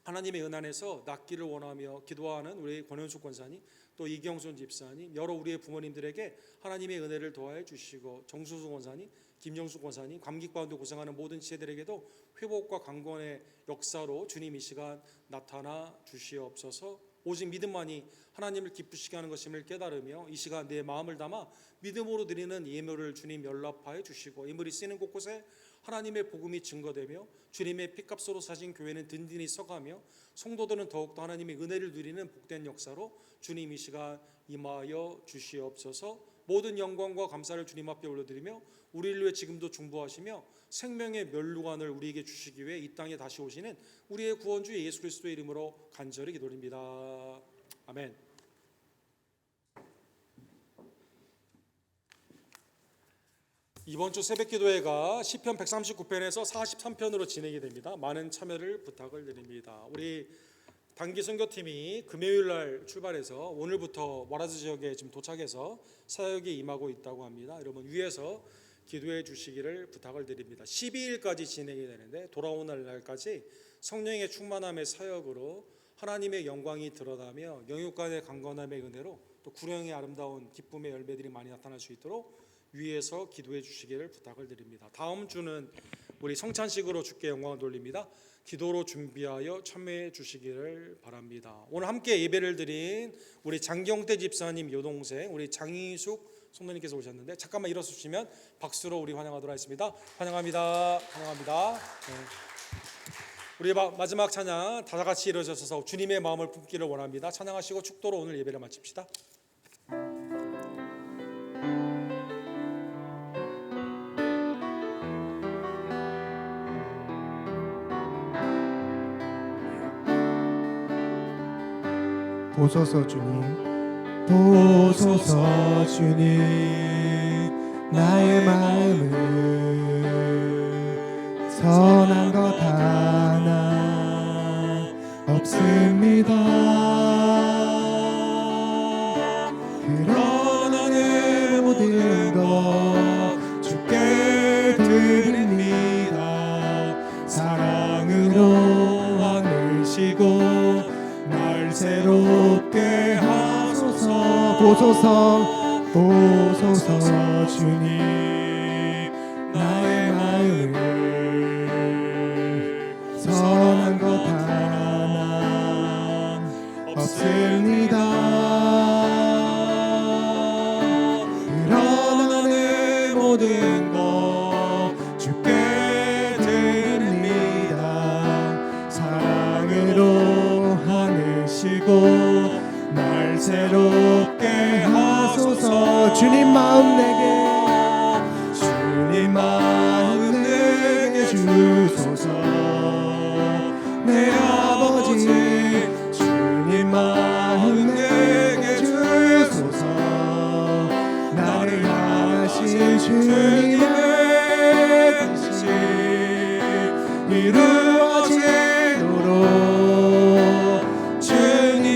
하나님의 은안에서 낫기를 원하며 기도하는 우리 권현숙 권사님, 또 이경순 집사님, 여러 우리의 부모님들에게 하나님의 은혜를 더하여 주시고 정수수 권사님, 김정숙 권사님, 감기 가운데 고생하는 모든 지혜들에게도 회복과 강건의 역사로 주님 이 시간 나타나 주시옵소서. 오직 믿음만이 하나님을 기쁘시게 하는 것임을 깨달으며 이 시간 내 마음을 담아 믿음으로 드리는 예물을 주님 연락하여 주시고 예물이 쓰이는 곳곳에 하나님의 복음이 증거되며 주님의 피값으로 사신 교회는 든든히 서가며 성도들은 더욱더 하나님의 은혜를 누리는 복된 역사로 주님 이 시간 임하여 주시옵소서. 모든 영광과 감사를 주님 앞에 올려드리며 우리를 위해 지금도 중보하시며 생명의 면류관을 우리에게 주시기 위해 이 땅에 다시 오시는 우리의 구원주 예수 그리스도의 이름으로 간절히 기도드립니다. 아멘. 이번 주 새벽기도회가 시편 139편에서 43편으로 진행이 됩니다. 많은 참여를 부탁을 드립니다. 우리 단기 선교팀이 금요일 날 출발해서 오늘부터 와라즈 지역에 지금 도착해서 사역에 임하고 있다고 합니다. 여러분 위에서 기도해 주시기를 부탁을 드립니다. 12일까지 진행이 되는데 돌아오는 날까지 성령의 충만함의 사역으로 하나님의 영광이 드러나며 영육간의 강건함의 은혜로 또 구령의 아름다운 기쁨의 열매들이 많이 나타날 수 있도록 위에서 기도해 주시기를 부탁을 드립니다. 다음 주는 우리 성찬식으로 주께 영광을 돌립니다. 기도로 준비하여 참여해 주시기를 바랍니다. 오늘 함께 예배를 드린 우리 장경태 집사님 여동생 우리 장희숙 성도님께서 오셨는데 잠깐만 일어서 주시면 박수로 우리 환영하도록 하겠습니다. 환영합니다. 환영합니다. 네. 우리 마지막 찬양 다 같이 일어서서 주님의 마음을 품기를 원합니다. 찬양하시고 축도로 오늘 예배를 마칩시다. 보소서 주님, 보소서 주님, 나의 마음을 선한 것 하나 없습니다. 그러나 내 모든 것 주께 드립니다. 사랑으로 왕을 쉬고 날 새롭게 하소서. 보소서 주님, 나의 마음을 선한 것 하나 없습니다. 그러나 내 모든 것 주께 드립니다. 사랑으로 하시고 날 새롭게 하소서. 주님 마음 내게 주소서. 내 아버지 주님 마음 내게 주소서. 나를 향하신 주님의 뜻이 이루어지도록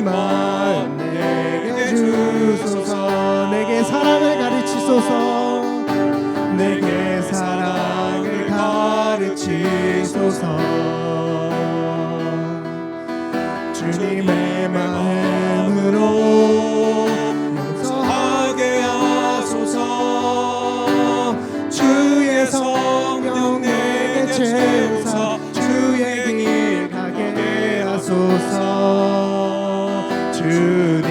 마음 내게 주소서. 내게 사랑을 가르치소서. 내게 사랑을 가르치소서. 마음으로 용서하게 하소서. 주의 성령 내게 채우사 주의 길 가게 하소서. 주님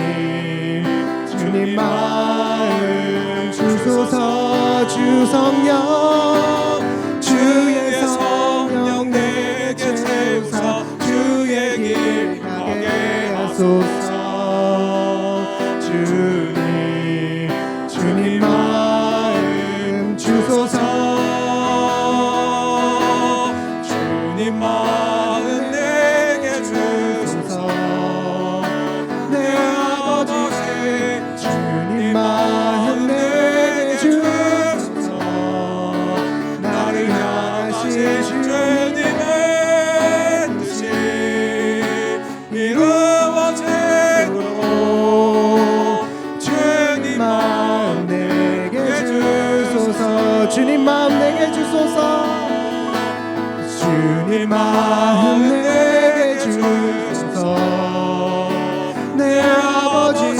마음 주소서. 주 성령 주의 성령 내게 채우사 주의 길 가게 하소서. 주님 마음 주소서. 주님 마음 내게 주소서. 내 아버지 주님 마음 내게 주소서. 나를 향하신 주님의 뜻이 이루어지도록 주님 마음 내게 주소서. 주님 마음 내게 주소서. 주님 마음 내게 주소서. 내 아버지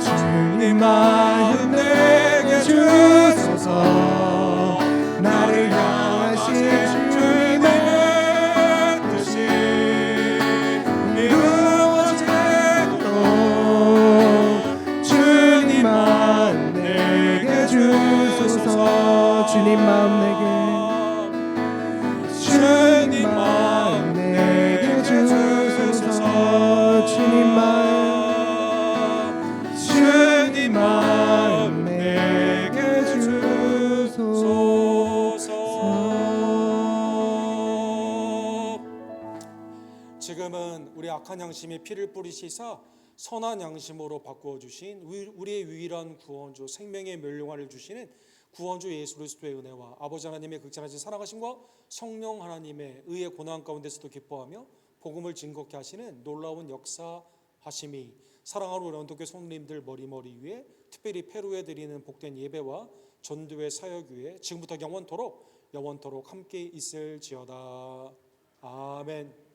주님 마음 내게 주소서. 나를 향하신 주님의 뜻이 이루어지도록 주님 마음 내게 주소서. 주님 마음 내게 주님 마음 내게 주소서. 주님 마음 내게 주소서. 지금은 우리 악한 양심의 피를 뿌리시사 선한 양심으로 바꾸어 주신 우리의 유일한 구원주 생명의 멸류관을 주시는 구원주 예수 그리스도의 은혜와 아버지 하나님의 극진하신 사랑하심과 성령 하나님의 의의 고난 가운데서도 기뻐하며 복음을 증거케 하시는 놀라운 역사하심이 사랑하는 우리 언덕교회 성도님들 머리 위에 특별히 페루에 드리는 복된 예배와 전도의 사역 위에 지금부터 영원토록 함께 있을지어다. 아멘.